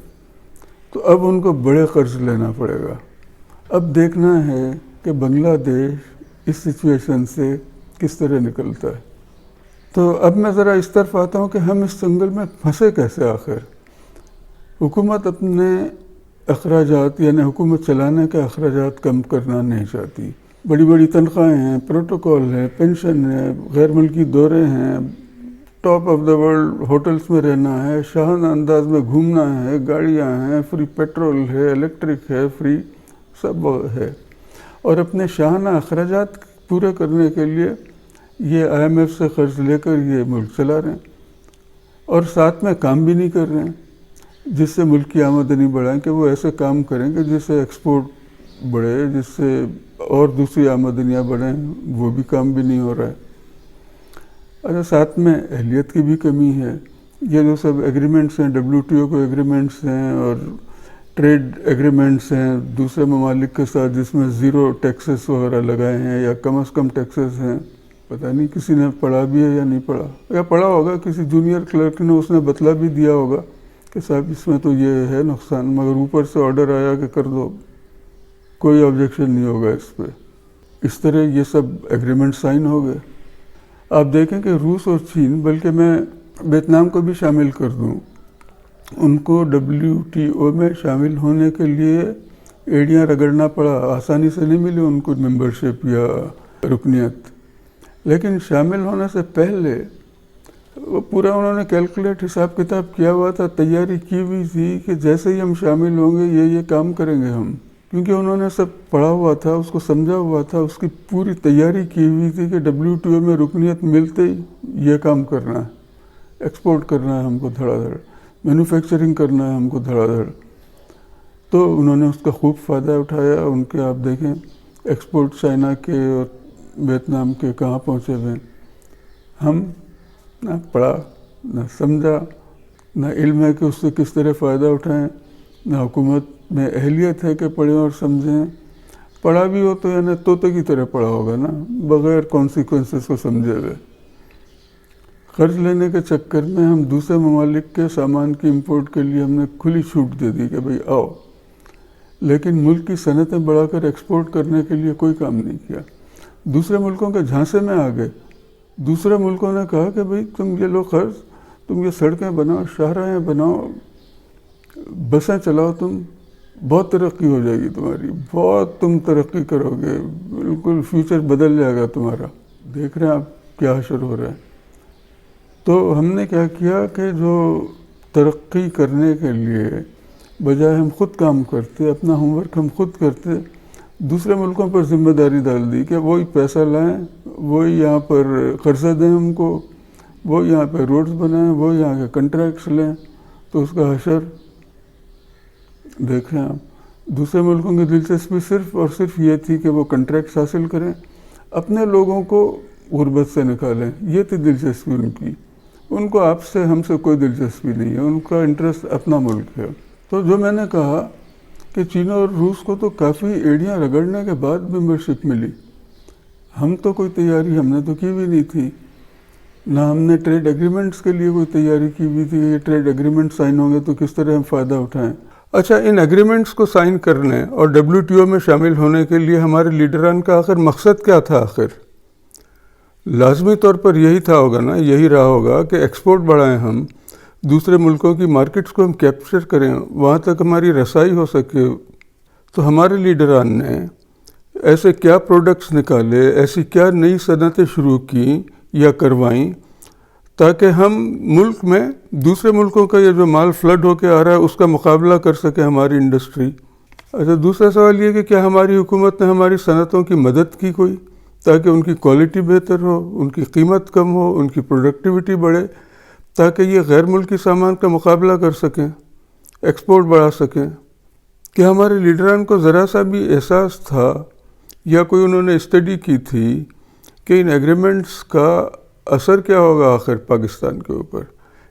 تو اب ان کو بڑے قرض لینا پڑے گا. اب دیکھنا ہے کہ بنگلہ دیش اس سچویشن سے کس طرح نکلتا ہے. تو اب میں ذرا اس طرف آتا ہوں کہ ہم اس جنگل میں پھنسے کیسے آخر. حکومت اپنے اخراجات، یعنی حکومت چلانے کے اخراجات کم کرنا نہیں چاہتی. بڑی بڑی تنخواہیں ہیں، پروٹوکول ہے، پینشن ہے، غیر ملکی دورے ہیں، top of the world hotels میں رہنا ہے، شاہانہ انداز میں گھومنا ہے، گاڑیاں ہیں، فری پیٹرول ہے، الیکٹرک ہے، فری سب ہے. اور اپنے شاہانہ اخراجات پورے کرنے کے لیے یہ IMF سے قرض لے کر یہ ملک چلا رہے ہیں، اور ساتھ میں کام بھی نہیں کر رہے ہیں جس سے ملک کی آمدنی بڑھائیں، کہ وہ ایسے کام کریں کہ جس سے ایکسپورٹ بڑھے، جس سے اور دوسری آمدنیاں بڑھیں. وہ بھی کام بھی نہیں ہو رہا ہے. اچھا، ساتھ میں اہلیت کی بھی کمی ہے. یہ جو سب ایگریمنٹس ہیں، WTO کو ایگریمنٹس ہیں اور ٹریڈ ایگریمنٹس ہیں دوسرے ممالک کے ساتھ، جس میں 0 ٹیکسز وغیرہ لگائے ہیں یا کم از کم ٹیکسز ہیں. پتہ نہیں کسی نے پڑھا بھی ہے یا نہیں پڑھا، یا پڑھا ہوگا کسی جونیئر کلرک نے، اس نے بتلا بھی دیا ہوگا کہ صاحب اس میں تو یہ ہے نقصان، مگر اوپر سے آرڈر آیا کہ کر دو، کوئی آبجیکشن نہیں ہوگا اس پہ. اس طرح یہ سب ایگریمنٹ سائن ہو گئے. آپ دیکھیں کہ روس اور چین، بلکہ میں ویتنام کو بھی شامل کر دوں، ان کو WTO میں شامل ہونے کے لیے ایڑیاں رگڑنا پڑا. آسانی سے نہیں ملی ان کو ممبرشپ یا رکنیت، لیکن شامل ہونے سے پہلے وہ پورا انہوں نے کیلکولیٹ، حساب کتاب کیا ہوا تھا، تیاری کی ہوئی تھی کہ جیسے ہی ہم شامل ہوں گے یہ کام کریں گے ہم. کیونکہ انہوں نے سب پڑھا ہوا تھا، اس کو سمجھا ہوا تھا، اس کی پوری تیاری کی ہوئی تھی کہ WTO میں رکنیت ملتے ہی یہ کام کرنا ہے، ایکسپورٹ کرنا ہے ہم کو دھڑا دھڑ، مینوفیکچرنگ کرنا ہے ہم کو دھڑا دھڑ. تو انہوں نے اس کا خوب فائدہ اٹھایا. ان کے آپ دیکھیں ایکسپورٹ چائنا کے اور ویتنام کے کہاں پہنچے ہوئے. ہم نہ پڑھا، نہ سمجھا، نہ علم ہے کہ اس سے کس طرح فائدہ اٹھائیں، نہ حکومت میں اہلیت ہے کہ پڑھیں اور سمجھیں. پڑھا بھی ہو تو یعنی طوطے کی طرح پڑھا ہوگا نا، بغیر کانسیکوینسز کو سمجھے ہوئے. قرض لینے کے چکر میں ہم دوسرے ممالک کے سامان کی امپورٹ کے لیے ہم نے کھلی چھوٹ دے دی کہ بھئی آؤ، لیکن ملک کی صنعتیں بڑھا کر ایکسپورٹ کرنے کے لیے کوئی کام نہیں کیا. دوسرے ملکوں کے جھانسے میں آ گئے. دوسرے ملکوں نے کہا کہ بھئی تم یہ لو قرض، تم یہ سڑکیں بناؤ، شاہراہیں بناؤ، بسیں چلاؤ، تم بہت ترقی ہو جائے گی تمہاری، بہت تم ترقی کرو گے، بالکل فیوچر بدل جائے گا تمہارا. دیکھ رہے ہیں آپ کیا حشر ہو رہا ہے. تو ہم نے کیا کیا کہ جو ترقی کرنے کے لیے بجائے ہم خود کام کرتے، اپنا ہوم ورک ہم خود کرتے، دوسرے ملکوں پر ذمہ داری ڈال دی کہ وہی پیسہ لائیں، وہی یہاں پر قرضہ دیں ہم کو، وہ یہاں پہ روڈز بنائیں، وہ یہاں کے کنٹریکٹس لیں. تو اس کا حشر دیکھ رہے ہیں آپ. دوسرے ملکوں کی دلچسپی صرف اور صرف یہ تھی کہ وہ کنٹریکٹس حاصل کریں، اپنے لوگوں کو غربت سے نکالیں، یہ تھی دلچسپی ان کی۔ ان کو آپ سے ہم سے کوئی دلچسپی نہیں ہے، ان کا انٹرسٹ اپنا ملک ہے۔ تو جو میں نے کہا کہ چین اور روس کو تو کافی ایڑیاں رگڑنے کے بعد ممبرشپ ملی، ہم تو کوئی تیاری ہم نے تو کی بھی نہیں تھی، نہ ہم نے ٹریڈ ایگریمنٹس کے لیے کوئی تیاری کی بھی تھی، یہ ٹریڈ ایگریمنٹ سائن ہوں گے تو کس طرح ہم فائدہ اٹھائیں۔ اچھا، ان ایگریمنٹس کو سائن کرنے اور WTO میں شامل ہونے کے لیے ہمارے لیڈران کا آخر مقصد کیا تھا؟ آخر لازمی طور پر یہی تھا ہوگا نا، یہی رہا ہوگا کہ ایکسپورٹ بڑھائیں، ہم دوسرے ملکوں کی مارکیٹس کو ہم کیپچر کریں، وہاں تک ہماری رسائی ہو سکے۔ تو ہمارے لیڈران نے ایسے کیا پروڈکٹس نکالے، ایسی کیا نئی صنعتیں شروع کیں یا کروائیں تاکہ ہم ملک میں دوسرے ملکوں کا یہ جو مال فلڈ ہو کے آ رہا ہے اس کا مقابلہ کر سکے ہماری انڈسٹری۔ اچھا، دوسرا سوال یہ کہ کیا ہماری حکومت نے ہماری صنعتوں کی مدد کی کوئی، تاکہ ان کی کوالٹی بہتر ہو، ان کی قیمت کم ہو، ان کی پروڈکٹیوٹی بڑھے، تاکہ یہ غیر ملکی سامان کا مقابلہ کر سکیں، ایکسپورٹ بڑھا سکیں؟ کیا ہمارے لیڈران کو ذرا سا بھی احساس تھا یا کوئی انہوں نے اسٹڈی کی تھی کہ ان ایگریمنٹس کا اثر کیا ہوگا آخر پاکستان کے اوپر؟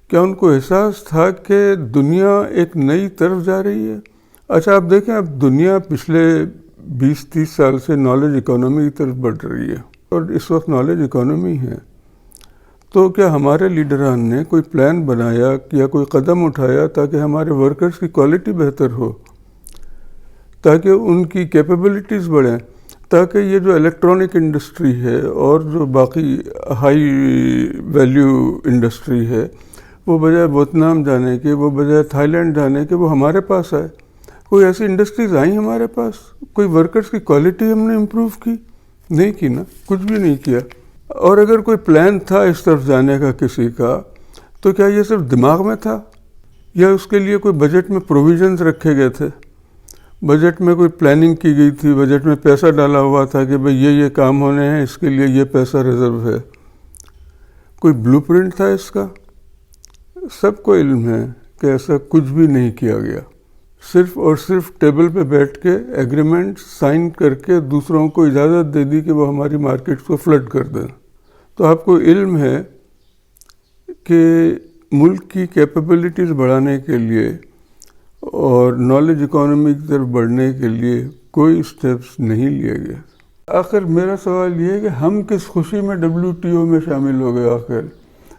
کیا ان کو احساس تھا کہ دنیا ایک نئی طرف جا رہی ہے؟ اچھا، آپ دیکھیں، اب دنیا پچھلے 20-30 سال سے نالج اکانومی کی طرف بڑھ رہی ہے، اور اس وقت نالج اکانومی ہے۔ تو کیا ہمارے لیڈران نے کوئی پلان بنایا یا کوئی قدم اٹھایا تاکہ ہمارے ورکرز کی کوالٹی بہتر ہو، تاکہ ان کی کیپیبلٹیز بڑھیں، تاکہ یہ جو الیکٹرانک انڈسٹری ہے اور جو باقی ہائی ویلیو انڈسٹری ہے وہ بجائے ویتنام جانے کے، وہ بجائے تھائی لینڈ جانے کے، وہ ہمارے پاس آئے؟ کوئی ایسی انڈسٹریز آئیں ہمارے پاس؟ کوئی ورکرز کی کوالٹی ہم نے امپروو کی؟ نہیں کی نا، کچھ بھی نہیں کیا۔ اور اگر کوئی پلان تھا اس طرف جانے کا کسی کا، تو کیا یہ صرف دماغ میں تھا یا اس کے لیے کوئی بجٹ میں پروویژنز رکھے گئے تھے؟ بجٹ میں کوئی پلاننگ کی گئی تھی، بجٹ میں پیسہ ڈالا ہوا تھا کہ بھئی یہ کام ہونے ہیں، اس کے لیے یہ پیسہ ریزرو ہے؟ کوئی بلو پرنٹ تھا اس کا؟ سب کو علم ہے کہ ایسا کچھ بھی نہیں کیا گیا، صرف اور صرف ٹیبل پہ بیٹھ کے ایگریمنٹ سائن کر کے دوسروں کو اجازت دے دی کہ وہ ہماری مارکیٹس کو فلڈ کر دیں۔ تو آپ کو علم ہے کہ ملک کی کیپیبلٹیز بڑھانے کے لیے اور نالج اکانومی کی طرف بڑھنے کے لیے کوئی اسٹیپس نہیں لیے گئے۔ آخر میرا سوال یہ ہے کہ ہم کس خوشی میں WTO میں شامل ہو گئے؟ آخر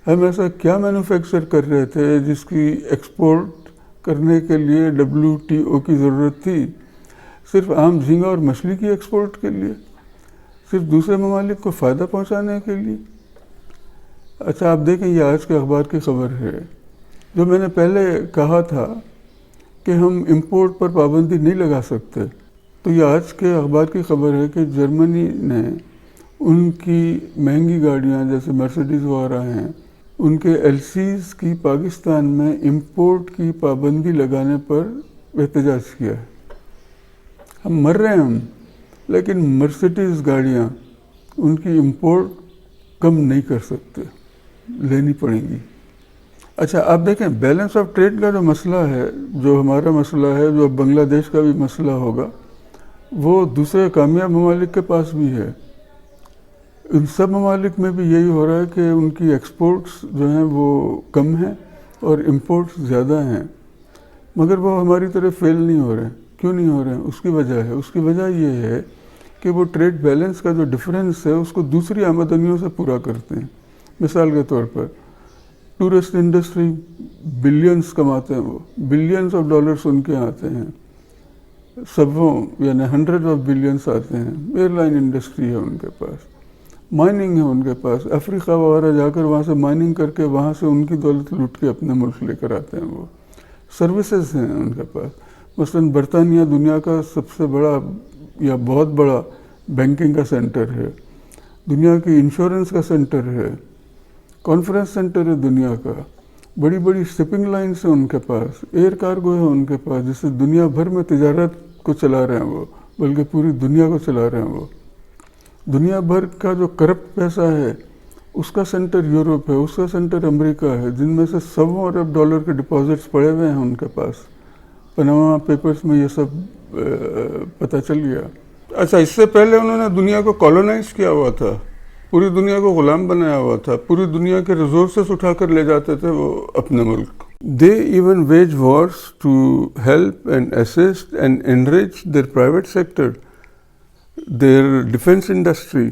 ہم ایسا کیا مینوفیکچر کر رہے تھے جس کی ایکسپورٹ کرنے کے لیے WTO کی ضرورت تھی؟ صرف عام جھینگا اور مچھلی کی ایکسپورٹ کے لیے؟ صرف دوسرے ممالک کو فائدہ پہنچانے کے لیے؟ اچھا، آپ دیکھیں، یہ آج کے اخبار کی خبر ہے۔ جو میں نے پہلے کہا تھا کہ ہم امپورٹ پر پابندی نہیں لگا سکتے، تو یہ آج کے اخبار کی خبر ہے کہ جرمنی نے ان کی مہنگی گاڑیاں جیسے مرسیڈیز وغیرہ ہیں، ان کے LCs کی پاکستان میں امپورٹ کی پابندی لگانے پر احتجاج کیا ہے۔ ہم مر رہے ہیں لیکن مرسیڈیز گاڑیاں ان کی امپورٹ کم نہیں کر سکتے، لینی پڑیں گی۔ اچھا، آپ دیکھیں، بیلنس آف ٹریڈ کا جو مسئلہ ہے، جو ہمارا مسئلہ ہے، جو بنگلہ دیش کا بھی مسئلہ ہوگا، وہ دوسرے کامیاب ممالک کے پاس بھی ہے۔ ان سب ممالک میں بھی یہی ہو رہا ہے کہ ان کی ایکسپورٹس جو ہیں وہ کم ہیں اور امپورٹس زیادہ ہیں، مگر وہ ہماری طرح فیل نہیں ہو رہے ہیں۔ کیوں نہیں ہو رہے ہیں؟ اس کی وجہ ہے، اس کی وجہ یہ ہے کہ وہ ٹریڈ بیلنس کا جو ڈفرینس ہے اس کو دوسری آمدنیوں سے پورا کرتے ہیں۔ مثال کے طور پر ٹورسٹ انڈسٹری بلینز کماتے ہیں، وہ بلینز آف ڈالرز ان کے آتے ہیں، سبوں یعنی 100 آف بلینز آتے ہیں۔ ایئر لائن انڈسٹری ہے ان کے پاس، مائننگ ہے ان کے پاس، افریقہ وغیرہ جا کر وہاں سے مائننگ کر کے وہاں سے ان کی دولت لوٹ کے اپنے ملک لے کر آتے ہیں۔ وہ سروسز ہیں ان کے پاس، مثلاً برطانیہ دنیا کا سب سے بڑا یا بہت بڑا بینکنگ کا سینٹر ہے، دنیا کی انشورنس کا سینٹر ہے، کانفرنس سینٹر ہے دنیا کا، بڑی بڑی شپنگ لائنس ہیں ان کے پاس، ایئر کارگو ہے ان کے پاس، جس سے دنیا بھر میں تجارت کو چلا رہے ہیں وہ، بلکہ پوری دنیا کو چلا رہے ہیں وہ۔ دنیا بھر کا جو کرپٹ پیسہ ہے اس کا سینٹر یورپ ہے، اس کا سینٹر امریکہ ہے، جن میں سے 100 ارب ڈالر کے ڈپازٹس پڑے ہوئے ہیں ان کے پاس۔ پناما پیپرز میں یہ سب پتہ چل گیا. اچھا اس سے پہلے انہوں نے دنیا کو کالونائز کیا ہوا تھا, پوری دنیا کو غلام بنایا ہوا تھا, پوری دنیا کے ریسورسز اٹھا کر لے جاتے تھے وہ اپنے ملک. They even wage wars to help and assist and enrich their private sector, their defense industry,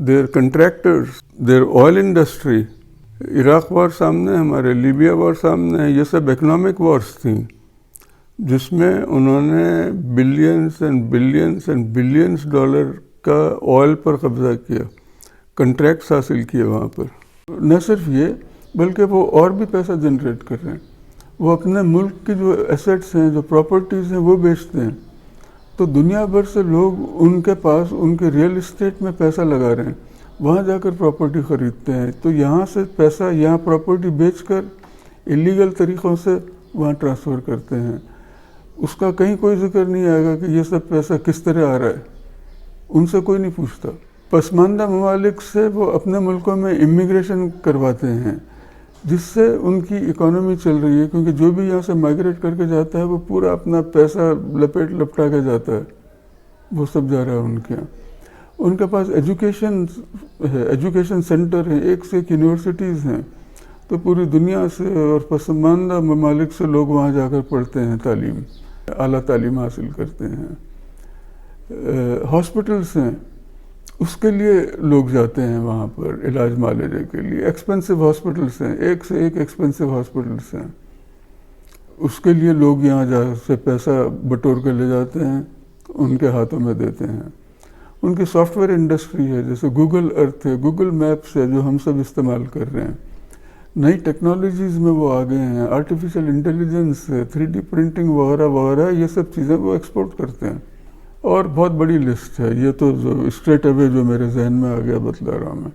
their contractors, their oil industry. Iraq وار سامنے, ہمارے لیبیا وار سامنے ہے, یہ سب اکنامک وارز تھیں جس میں انہوں نے billions and billions and billions dollar کا آئل پر قبضہ کیا, کنٹریکٹس حاصل کیے وہاں پر. نہ صرف یہ بلکہ وہ اور بھی پیسہ جنریٹ کر رہے ہیں, وہ اپنے ملک کی جو ایسٹس ہیں, جو پراپرٹیز ہیں وہ بیچتے ہیں. تو دنیا بھر سے لوگ ان کے پاس ان کے ریئل اسٹیٹ میں پیسہ لگا رہے ہیں, وہاں جا کر پراپرٹی خریدتے ہیں. تو یہاں سے پیسہ یہاں پراپرٹی بیچ کر ایلیگل طریقوں سے وہاں ٹرانسفر کرتے ہیں. اس کا کہیں کوئی ذکر نہیں آئے گا کہ یہ سب پیسہ کس طرح آ رہا ہے, ان سے کوئی نہیں پوچھتا. پسماندہ ممالک سے وہ اپنے ملکوں میں امیگریشن کرواتے ہیں جس سے ان کی اکانومی چل رہی ہے, کیونکہ جو بھی یہاں سے مائگریٹ کر کے جاتا ہے وہ پورا اپنا پیسہ لپٹا کے جاتا ہے, وہ سب جا رہا ہے ان کے یہاں. ان کے پاس ایجوکیشن ہے, ایجوکیشن سینٹر ہیں, ایک سے ایک یونیورسٹیز ہیں, تو پوری دنیا سے اور پسماندہ ممالک سے لوگ وہاں جا کر پڑھتے ہیں, تعلیم اعلیٰ تعلیم حاصل کرتے ہیں. ہاسپٹلس ہیں, اس کے لیے لوگ جاتے ہیں وہاں پر علاج معالجے کے لیے. ایکسپینسو ہاسپٹلس ہیں, ایک سے ایک ایکسپینسو ہاسپٹلس ہیں, اس کے لیے لوگ یہاں جا سے پیسہ بٹور کر لے جاتے ہیں, ان کے ہاتھوں میں دیتے ہیں. ان کی سافٹ ویئر انڈسٹری ہے, جیسے گوگل ارتھ ہے, گوگل میپس ہے, جو ہم سب استعمال کر رہے ہیں. نئی ٹیکنالوجیز میں وہ آگے ہیں, آرٹیفیشل انٹیلیجنس ہے, 3D پرنٹنگ وغیرہ وغیرہ, یہ سب چیزیں وہ ایکسپورٹ کرتے ہیں. اور بہت بڑی لسٹ ہے, یہ تو اسٹریٹ اوے جو میرے ذہن میں آ گیا بتلا رہا ہوں میں.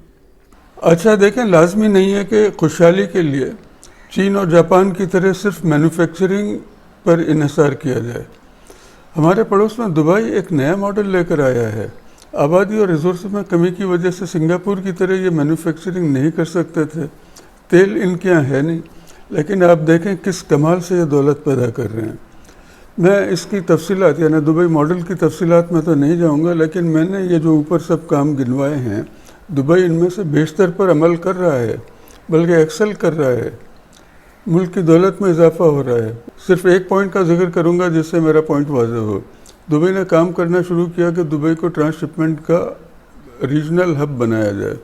اچھا دیکھیں, لازمی نہیں ہے کہ خوشحالی کے لیے چین اور جاپان کی طرح صرف مینوفیکچرنگ پر انحصار کیا جائے. ہمارے پڑوس میں دبئی ایک نیا ماڈل لے کر آیا ہے. آبادی اور ریسورسز میں کمی کی وجہ سے سنگاپور کی طرح یہ مینوفیکچرنگ نہیں کر سکتے تھے, تیل ان کے یہاں ہے نہیں, لیکن آپ دیکھیں کس کمال سے یہ دولت پیدا کر رہے ہیں. میں اس کی تفصیلات یعنی دبئی ماڈل کی تفصیلات میں تو نہیں جاؤں گا, لیکن میں نے یہ جو اوپر سب کام گنوائے ہیں, دبئی ان میں سے بیشتر پر عمل کر رہا ہے, بلکہ ایکسل کر رہا ہے, ملک کی دولت میں اضافہ ہو رہا ہے. صرف ایک پوائنٹ کا ذکر کروں گا جس سے میرا پوائنٹ واضح ہو. دبئی نے کام کرنا شروع کیا کہ دبئی کو ٹرانس شپمنٹ کا ریجنل ہب بنایا جائے,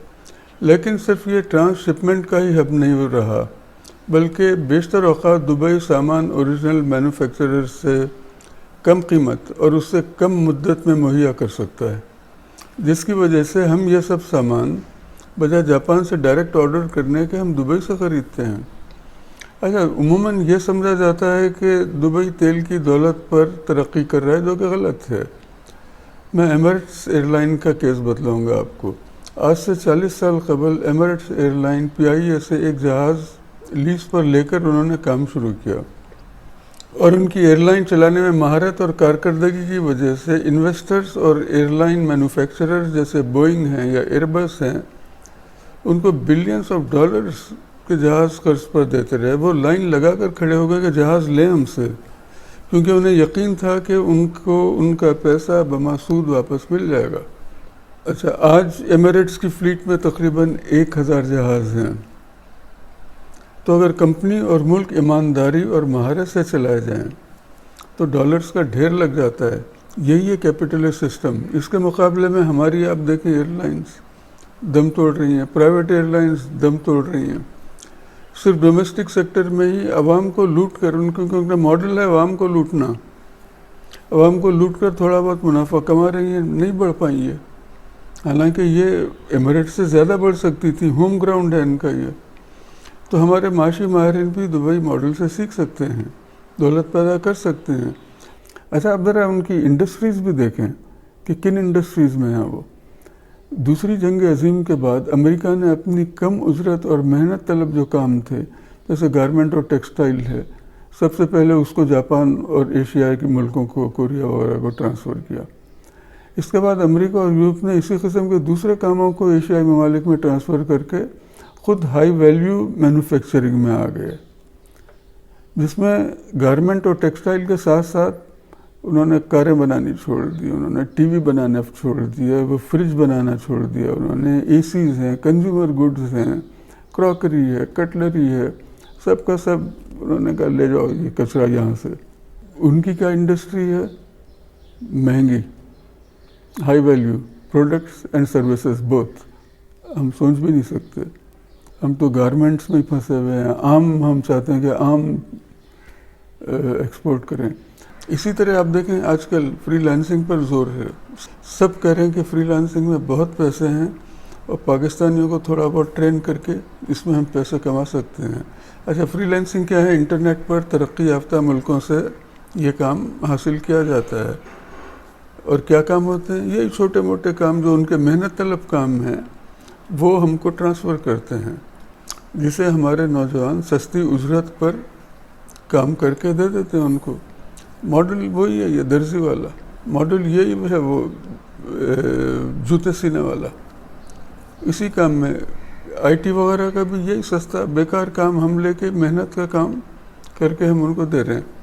لیکن صرف یہ ٹرانس شپمنٹ کا ہی ہب نہیں رہا, بلکہ بیشتر اوقات دبئی سامان اوریجنل مینوفیکچرر سے کم قیمت اور اس سے کم مدت میں مہیا کر سکتا ہے, جس کی وجہ سے ہم یہ سب سامان بجائے جاپان سے ڈائریکٹ آرڈر کرنے کے ہم دبئی سے خریدتے ہیں. اچھا, عموماً یہ سمجھا جاتا ہے کہ دبئی تیل کی دولت پر ترقی کر رہا ہے, جو کہ غلط ہے. میں ایمریٹس ایئر لائن کا کیس بتلاؤں گا آپ کو. آج سے 40 سال قبل ایمریٹس ایئر لائن PIA سے ایک جہاز لیز پر لے کر انہوں نے کام شروع کیا, اور ان کی ایئر لائن چلانے میں مہارت اور کارکردگی کی وجہ سے انویسٹرز اور ایئر لائن مینوفیکچررز جیسے بوئنگ ہیں یا ایئر بس ہیں, ان کو بلینس آف ڈالرز کے جہاز قرض پر دیتے رہے. وہ لائن لگا کر کھڑے ہو گئے کہ جہاز لیں ہم سے, کیونکہ انہیں یقین تھا کہ ان کو ان کا پیسہ بماسود واپس مل جائے گا. اچھا, آج ایمریٹس کی فلیٹ میں تقریباً 1000 جہاز ہیں. تو اگر کمپنی اور ملک ایمانداری اور مہارت سے چلائے جائیں تو ڈالرز کا ڈھیر لگ جاتا ہے. یہی ہے کیپٹلسٹ سسٹم. اس کے مقابلے میں ہماری آپ دیکھیں ایئر لائنز دم توڑ رہی ہیں, پرائیویٹ ایئر لائنز دم توڑ رہی ہیں. صرف ڈومیسٹک سیکٹر میں ہی عوام کو لوٹ کر, ان کا ماڈل ہے عوام کو لوٹنا, عوام کو لوٹ کر تھوڑا بہت منافع کما رہی ہیں, نہیں بڑھ پائیں یہ. حالانکہ یہ ایمریٹ سے زیادہ بڑھ سکتی تھی, ہوم گراؤنڈ ہے ان کا یہ. تو ہمارے معاشی ماہرین بھی دبئی ماڈل سے سیکھ سکتے ہیں, دولت پیدا کر سکتے ہیں. اچھا, اب ذرا ان کی انڈسٹریز بھی دیکھیں کہ کن انڈسٹریز میں ہیں وہ. دوسری جنگ عظیم کے بعد امریکہ نے اپنی کم اجرت اور محنت طلب جو کام تھے, جیسے گارمنٹ اور ٹیکسٹائل ہے, سب سے پہلے اس کو جاپان اور ایشیائی کے ملکوں کو, کوریا وغیرہ کو ٹرانسفر کیا. اس کے بعد امریکہ اور یورپ نے اسی قسم کے دوسرے کاموں کو ایشیائی ممالک میں ٹرانسفر کر کے خود ہائی ویلیو مینوفیکچرنگ میں آ گئے, جس میں گارمنٹ اور ٹیکسٹائل کے ساتھ ساتھ انہوں نے کاریں بنانی چھوڑ دی، انہوں نے ٹی وی بنانا چھوڑ دیا، وہ فریج بنانا چھوڑ دیا، انہوں نے اے سیز ہیں، کنزیومر گڈز ہیں، کراکری ہے، کٹلری ہے، سب کا سب انہوں نے کہا لے جاؤ یہ کچرا یہاں سے۔ ان کی کیا انڈسٹری ہے؟ مہنگی، high value products and services both. ہم سوچ بھی نہیں سکتے، ہم تو گارمنٹس میں ہی پھنسے ہوئے ہیں، ہم چاہتے ہیں کہ ایکسپورٹ کریں۔ اسی طرح آپ دیکھیں آج کل فری لانسنگ پر زور ہے، سب کہہ رہے ہیں کہ فری لانسنگ میں بہت پیسے ہیں اور پاکستانیوں کو تھوڑا بہت ٹرین کر کے اس میں ہم پیسے کما سکتے ہیں۔ اچھا، فری لانسنگ کیا ہے؟ انٹرنیٹ پر ترقی یافتہ ملکوں سے یہ کام حاصل کیا جاتا ہے، اور کیا کام ہوتے ہیں؟ یہی چھوٹے موٹے کام جو ان کے محنت طلب کام ہیں وہ ہم کو ٹرانسفر کرتے ہیں، جسے ہمارے نوجوان سستی اجرت پر کام کر کے دے دیتے ہیں ان کو۔ ماڈل وہی ہے، یہ درزی والا ماڈل یہی ہے، وہ جوتے سینے والا، اسی کام میں آئی ٹی وغیرہ کا بھی یہی سستا بیکار کام ہم لے کے محنت کا کام کر کے ہم ان کو دے رہے ہیں۔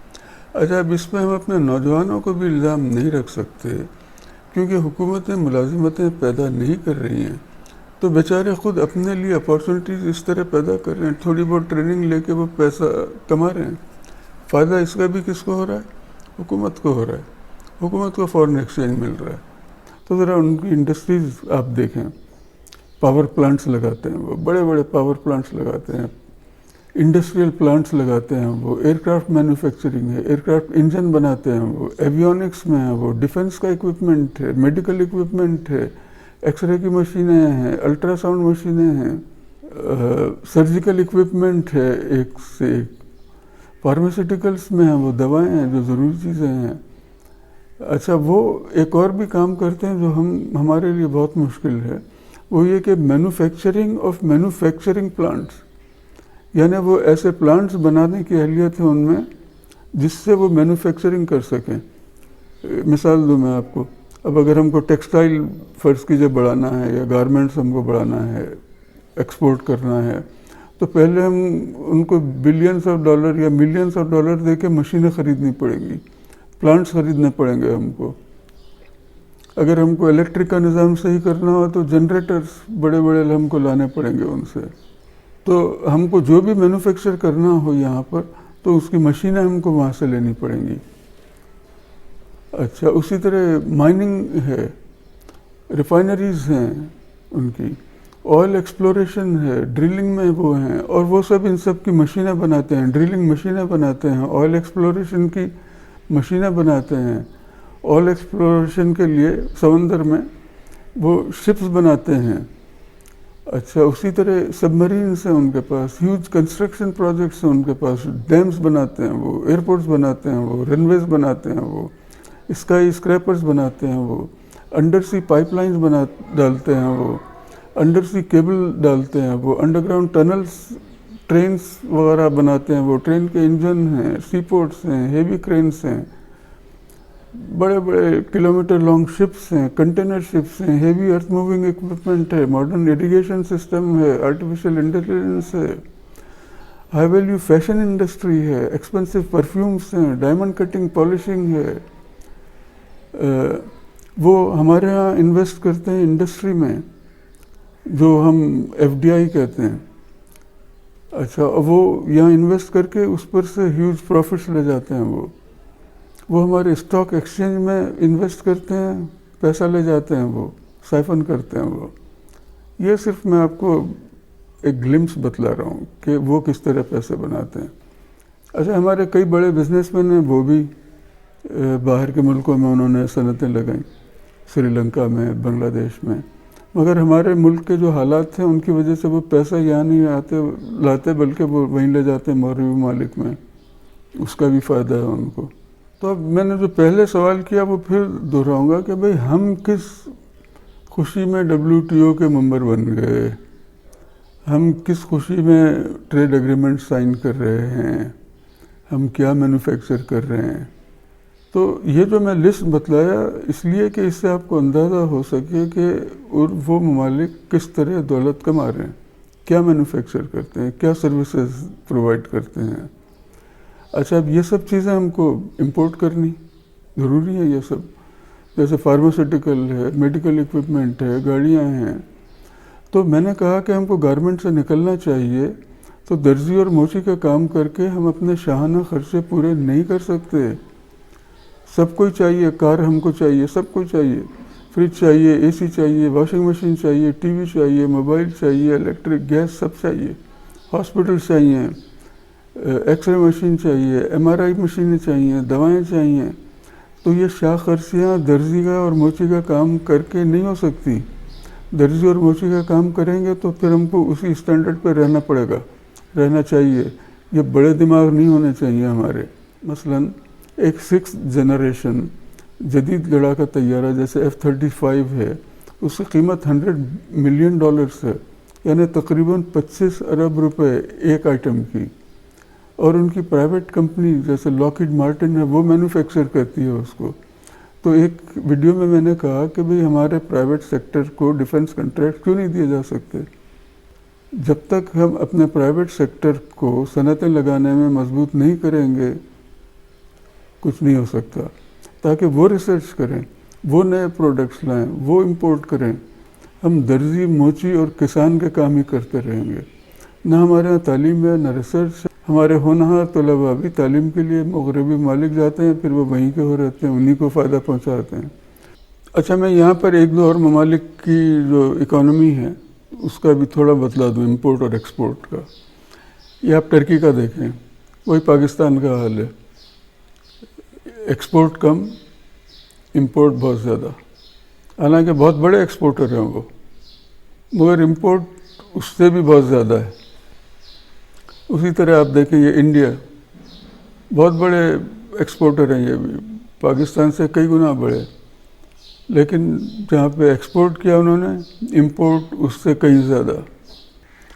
اچھا، اب اس میں ہم اپنے نوجوانوں کو بھی الزام نہیں رکھ سکتے، کیونکہ حکومتیں ملازمتیں پیدا نہیں کر رہی ہیں، تو بیچارے خود اپنے لیے اپارچونیٹیز اس طرح پیدا کر رہے ہیں، تھوڑی بہت ٹریننگ لے کے وہ پیسہ کما رہے ہیں۔ فائدہ اس کا بھی کس کو ہو رہا ہے؟ حکومت کو ہو رہا ہے، حکومت کو فارن ایکسچینج مل رہا ہے۔ تو ذرا ان کی انڈسٹریز آپ دیکھیں، پاور پلانٹس لگاتے ہیں، وہ بڑے بڑے پاور پلانٹس لگاتے ہیں، انڈسٹریل پلانٹس لگاتے ہیں، وہ ایئر کرافٹ مینوفیکچرنگ ہے، ایئر کرافٹ انجن بناتے ہیں، وہ ایویونکس میں ہیں، وہ ڈیفنس کا اکوپمنٹ ہے، میڈیکل اکوپمنٹ ہے، ایکس رے کی مشینیں ہیں، الٹرا ساؤنڈ مشینیں ہیں، سرجیکل اکوپمنٹ ہے ایک سے ایک، فارماسیوٹیکلس میں ہیں، وہ دوائیں ہیں جو ضروری چیزیں ہیں۔ اچھا، وہ ایک اور بھی کام کرتے ہیں جو ہمارے لیے بہت مشکل ہے، وہ یہ کہ مینوفیکچرنگ آف مینوفیکچرنگ پلانٹس، یعنی وہ ایسے پلانٹس بنانے کی اہلیت ہے ان میں جس سے وہ مینوفیکچرنگ کر سکیں۔ مثال دوں میں آپ کو، اب اگر ہم کو ٹیکسٹائل فرض کیجیے بڑھانا ہے، یا گارمنٹس ہم کو بڑھانا ہے، ایکسپورٹ کرنا ہے، تو پہلے ہم ان کو بلینس آف ڈالر یا ملینس آف ڈالر دے کے مشینیں خریدنی پڑیں گی، پلانٹس خریدنے پڑیں گے ہم کو۔ اگر ہم کو الیکٹرک کا نظام صحیح کرنا ہو تو جنریٹرز بڑے بڑے ہم کو لانے پڑیں گے ان سے۔ تو ہم کو جو بھی مینوفیکچر کرنا ہو یہاں پر تو اس کی مشینیں ہم کو وہاں سے لینی پڑیں گی۔ اچھا، اسی طرح مائننگ ہے، ریفائنریز ہیں ان کی، آئل ایکسپلوریشن ہے، ڈرلنگ میں وہ ہیں، اور وہ سب ان سب کی مشینیں بناتے ہیں، ڈرلنگ مشینیں بناتے ہیں، آئل ایکسپلوریشن کی مشینیں بناتے ہیں، آئل ایکسپلوریشن کے لیے سمندر میں وہ شپس بناتے ہیں۔ اچھا، اسی طرح سب مرینس ہیں ان کے پاس، ہیوج کنسٹرکشن پروجیکٹس ہیں ان کے پاس، ڈیمز بناتے ہیں وہ، ایئرپورٹس بناتے ہیں وہ، رن ویز بناتے ہیں وہ، اسکائی اسکریپرز بناتے ہیں وہ، انڈر سی پائپ لائنز ڈالتے ہیں وہ، انڈر سی کیبل ڈالتے ہیں وہ، انڈر گراؤنڈ ٹنلز، ٹرینز وغیرہ بناتے ہیں وہ، ٹرین کے انجن ہیں، سی پورٹس ہیں، ہیوی کرینس ہیں، بڑے بڑے کلومیٹر لانگ شپس ہیں، کنٹینر شپس ہیں، ہیوی ارتھ موونگ اکوپمنٹ ہے، ماڈرن ایریگیشن سسٹم ہے، آرٹیفیشل انٹیلیجنس ہے، ہائی ویلیو فیشن انڈسٹری ہے، ایکسپینسو پرفیومس ہیں، ڈائمنڈ کٹنگ پالشنگ ہے۔ وہ ہمارے ہاں انویسٹ کرتے ہیں انڈسٹری میں جو ہم ایف ڈی آئی کہتے ہیں۔ اچھا، وہ یہاں انویسٹ کر کے اس پر سے ہیوج پروفٹس لے جاتے ہیں، وہ ہمارے اسٹاک ایکسچینج میں انویسٹ کرتے ہیں، پیسہ لے جاتے ہیں، وہ سائفن کرتے ہیں وہ۔ یہ صرف میں آپ کو ایک گلمپس بتلا رہا ہوں کہ وہ کس طرح پیسے بناتے ہیں۔ اچھا، ہمارے کئی بڑے بزنس مین ہیں، وہ بھی باہر کے ملکوں میں انہوں نے صنعتیں لگائیں، سری لنکا میں، بنگلہ دیش میں، مگر ہمارے ملک کے جو حالات تھے ان کی وجہ سے وہ پیسہ یہاں نہیں لاتے بلکہ وہ وہیں لے جاتے ہیں مغربی ممالک میں، اس کا بھی فائدہ ہے ان کو۔ تو اب میں نے جو پہلے سوال کیا وہ پھر دہراؤں گا کہ بھئی ہم کس خوشی میں WTO کے ممبر بن گئے، ہم کس خوشی میں ٹریڈ ایگریمنٹ سائن کر رہے ہیں، ہم کیا مینوفیکچر کر رہے ہیں۔ تو یہ جو میں لسٹ بتلایا اس لیے کہ اس سے آپ کو اندازہ ہو سکے کہ وہ ممالک کس طرح دولت کما رہے ہیں، کیا مینوفیکچر کرتے ہیں، کیا سروسز پرووائڈ کرتے ہیں۔ اچھا، اب یہ سب چیزیں ہم کو امپورٹ کرنی، ضروری ہے یہ سب، جیسے فارماسیوٹیکل ہے، میڈیکل اکوپمنٹ ہے، گاڑیاں ہیں. تو میں نے کہا کہ ہم کو گارمنٹ سے نکلنا چاہیے، تو درزی اور موچی کا کام کر کے ہم اپنے شاہانہ خرچے پورے نہیں کر سکتے. سب کوئی چاہیے، کار ہم کو چاہیے، سب کو چاہیے، فریج چاہیے، اے سی چاہیے، واشنگ مشین چاہیے، ٹی وی چاہیے، موبائل چاہیے، الیکٹرک گیس سب چاہیے، ہاسپٹل چاہیے، ایکس رے مشین چاہیے، ایم آر آئی مشینیں چاہیے، دوائیں چاہیے. تو یہ شاہ خرچیاں درزی کا اور موچی کا کام کر کے نہیں ہو سکتی. درزی اور موچی کا کام کریں گے تو پھر ہم کو اسی اسٹینڈرڈ پہ رہنا پڑے گا، رہنا چاہیے. یہ بڑے دماغ نہیں ہونے چاہیے ہمارے. مثلاً ایک 6th جنریشن جدید لڑاکا طیارہ جیسے F-35 ہے، اس کی قیمت $100 ملین ہے، یعنی تقریباً 25 ارب روپے ایک آئٹم کی. اور ان کی پرائیویٹ کمپنی جیسے لاکہیڈ مارٹن ہے، وہ مینوفیکچر کرتی ہے اس کو. تو ایک ویڈیو میں نے کہا کہ بھئی ہمارے پرائیویٹ سیکٹر کو ڈیفنس کنٹریکٹ کیوں نہیں دیے جا سکتے؟ جب تک ہم اپنے پرائیویٹ سیکٹر کو صنعتیں لگانے میں مضبوط نہیں کریں گے، کچھ نہیں ہو سکتا. تاکہ وہ ریسرچ کریں، وہ نئے پروڈکٹس لائیں، وہ امپورٹ کریں. ہم درزی، موچی اور کسان کے کام ہی کرتے رہیں گے. نہ ہمارے یہاں تعلیم ہے، نہ ریسرچ ہے. ہمارے ہونہار طلباء بھی تعلیم کے لیے مغربی ممالک جاتے ہیں، پھر وہ وہیں کے ہو رہتے ہیں، انہی کو فائدہ پہنچاتے ہیں. اچھا، میں یہاں پر ایک دو اور ممالک کی جو اکانومی ہے اس کا بھی تھوڑا بتلا دوں، امپورٹ اور ایکسپورٹ کا. یہ آپ ٹرکی کا دیکھیں، وہی پاکستان کا حال ہے. ایکسپورٹ کم، امپورٹ بہت زیادہ. حالانکہ بہت بڑے ایکسپورٹر ہیں وہ، مگر امپورٹ اس سے بھی بہت زیادہ ہے. اسی طرح آپ دیکھیں یہ انڈیا، بہت بڑے ایکسپورٹر ہیں، یہ بھی پاکستان سے کئی گنا بڑے. لیکن جہاں پہ ایکسپورٹ کیا انہوں نے، امپورٹ اس سے کہیں زیادہ.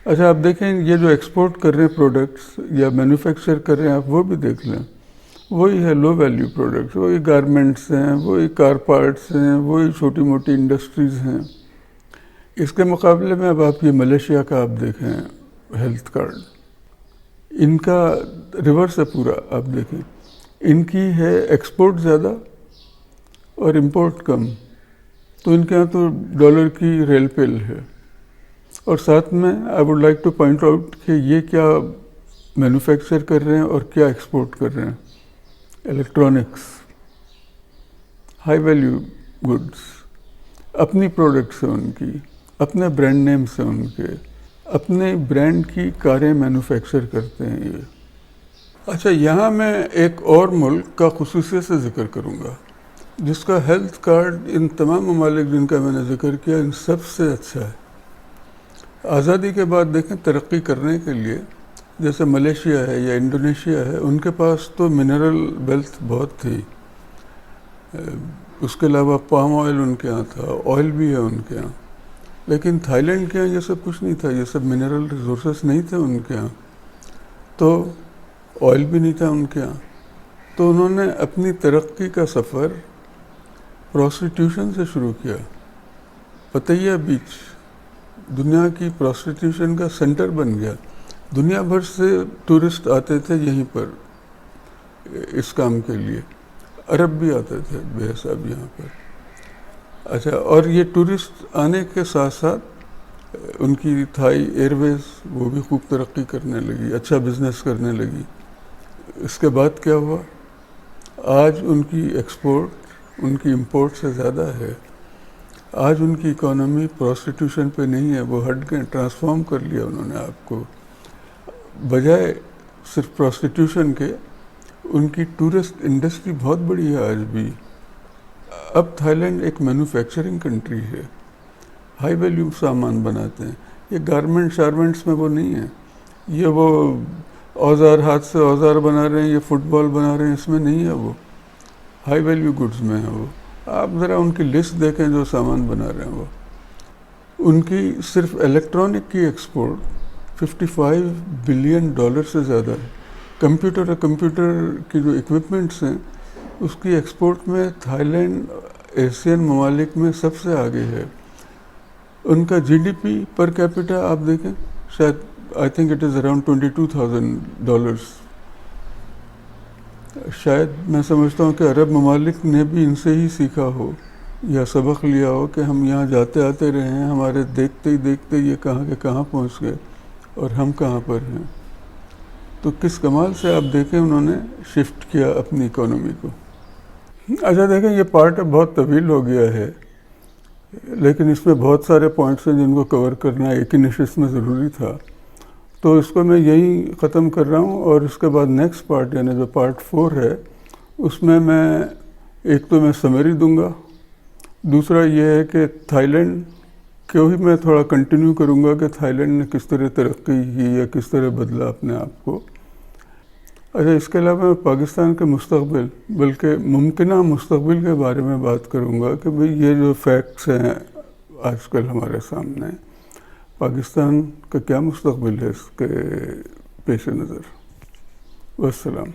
اچھا، آپ دیکھیں یہ جو ایکسپورٹ کر رہے ہیں پروڈکٹس یا مینوفیکچر کر رہے ہیں، آپ وہ بھی دیکھ لیں، وہی ہے لو ویلیو پروڈکٹس، وہی گارمنٹس ہیں، وہی کار پارٹس ہیں، وہی چھوٹی موٹی انڈسٹریز ہیں. اس کے مقابلے میں اب آپ یہ ملیشیا کا آپ دیکھیں ہیلتھ کارڈ، ان کا ریورس ہے پورا. آپ دیکھیں ان کی ہے ایکسپورٹ زیادہ اور امپورٹ کم. تو ان کے یہاں تو ڈالر کی ریل پیل ہے. اور ساتھ میں I would like to point out کہ یہ کیا مینوفیکچر کر رہے ہیں اور کیا ایکسپورٹ کر رہے ہیں. الیکٹرانکس، ہائی ویلیو گڈس، اپنی پروڈکٹس ہیں ان کی، اپنے برانڈ نیمس ہیں ان کے، اپنے برانڈ کی کاریں مینوفیکچر کرتے ہیں یہ. اچھا، یہاں میں ایک اور ملک کا خصوصیت سے ذکر کروں گا جس کا ہیلتھ کارڈ ان تمام ممالک جن کا میں نے ذکر کیا ان سب سے اچھا ہے. آزادی کے بعد دیکھیں ترقی کرنے کے لیے جیسے ملیشیا ہے یا انڈونیشیا ہے، ان کے پاس تو منرل ویلتھ بہت تھی. اس کے علاوہ پام آئل ان کے یہاں تھا، آئل بھی ہے ان کے یہاں. لیکن تھائی لینڈ کے یہاں یہ سب کچھ نہیں تھا، یہ سب منرل ریسورسز نہیں تھے ان کے یہاں، تو آئل بھی نہیں تھا ان کے یہاں. تو انہوں نے اپنی ترقی کا سفر پروسٹیٹیوشن سے شروع کیا. پتیہ بیچ دنیا کی پروسٹیٹیوشن کا سینٹر بن گیا. دنیا بھر سے ٹورسٹ آتے تھے یہیں پر اس کام کے لیے، عرب بھی آتے تھے بے حساب یہاں پر. اچھا، اور یہ ٹورسٹ آنے کے ساتھ ساتھ ان کی تھائی ایئر ویز وہ بھی خوب ترقی کرنے لگی، اچھا بزنس کرنے لگی. اس کے بعد کیا ہوا؟ آج ان کی ایکسپورٹ ان کی امپورٹ سے زیادہ ہے. آج ان کی اکانومی پروسٹیٹیوشن پہ نہیں ہے، وہ ہٹ گئے، ٹرانسفارم کر لیا انہوں نے آپ کو. بجائے صرف پروسٹیٹیوشن کے ان کی ٹورسٹ انڈسٹری بہت بڑی ہے آج بھی. اب تھائی لینڈ ایک مینوفیکچرنگ کنٹری ہے، ہائی ویلیو سامان بناتے ہیں. یہ گارمنٹ شارمنٹس میں وہ نہیں ہے، یہ وہ اوزار ہاتھ سے اوزار بنا رہے ہیں، یہ فٹ بال بنا رہے ہیں، اس میں نہیں ہے. وہ ہائی ویلیو گڈز میں ہے. وہ آپ ذرا ان کی لسٹ دیکھیں جو سامان بنا رہے ہیں. وہ ان کی صرف الیکٹرانک کی ایکسپورٹ $55 بلین سے زیادہ ہے. کمپیوٹر کی جو اکوپمنٹس ہیں اس کی ایکسپورٹ میں تھائی لینڈ ایشین ممالک میں سب سے آگے ہے. ان کا G D P per capita آپ دیکھیں، شاید I think it is around $22,000. شاید میں سمجھتا ہوں کہ عرب ممالک نے بھی ان سے ہی سیکھا ہو یا سبق لیا ہو کہ ہم یہاں جاتے آتے رہے ہیں، ہمارے دیکھتے ہی دیکھتے یہ کہاں کے کہاں پہنچ گئے اور ہم کہاں پر ہیں. تو کس کمال سے آپ دیکھیں انہوں نے شفٹ کیا اپنی اکانومی کو. اچھا دیکھیں یہ پارٹ اب بہت طویل ہو گیا ہے، لیکن اس میں بہت سارے پوائنٹس ہیں جن کو کور کرنا ایک ہی نشست میں ضروری تھا. تو اس کو میں یہی ختم کر رہا ہوں، اور اس کے بعد نیکسٹ پارٹ یعنی جو پارٹ 4 ہے اس میں ایک تو میں سمری دوں گا، دوسرا یہ ہے کہ تھائی لینڈ کو ہی میں تھوڑا کنٹینیو کروں گا کہ تھائی لینڈ نے کس طرح ترقی کی یا کس طرح بدلا اپنے آپ کو. اچھا اس کے علاوہ میں پاکستان کے مستقبل بلکہ ممکنہ مستقبل کے بارے میں بات کروں گا کہ بھئی یہ جو فیکٹس ہیں آج کل ہمارے سامنے، پاکستان کا کیا مستقبل ہے اس کے پیش نظر. والسلام.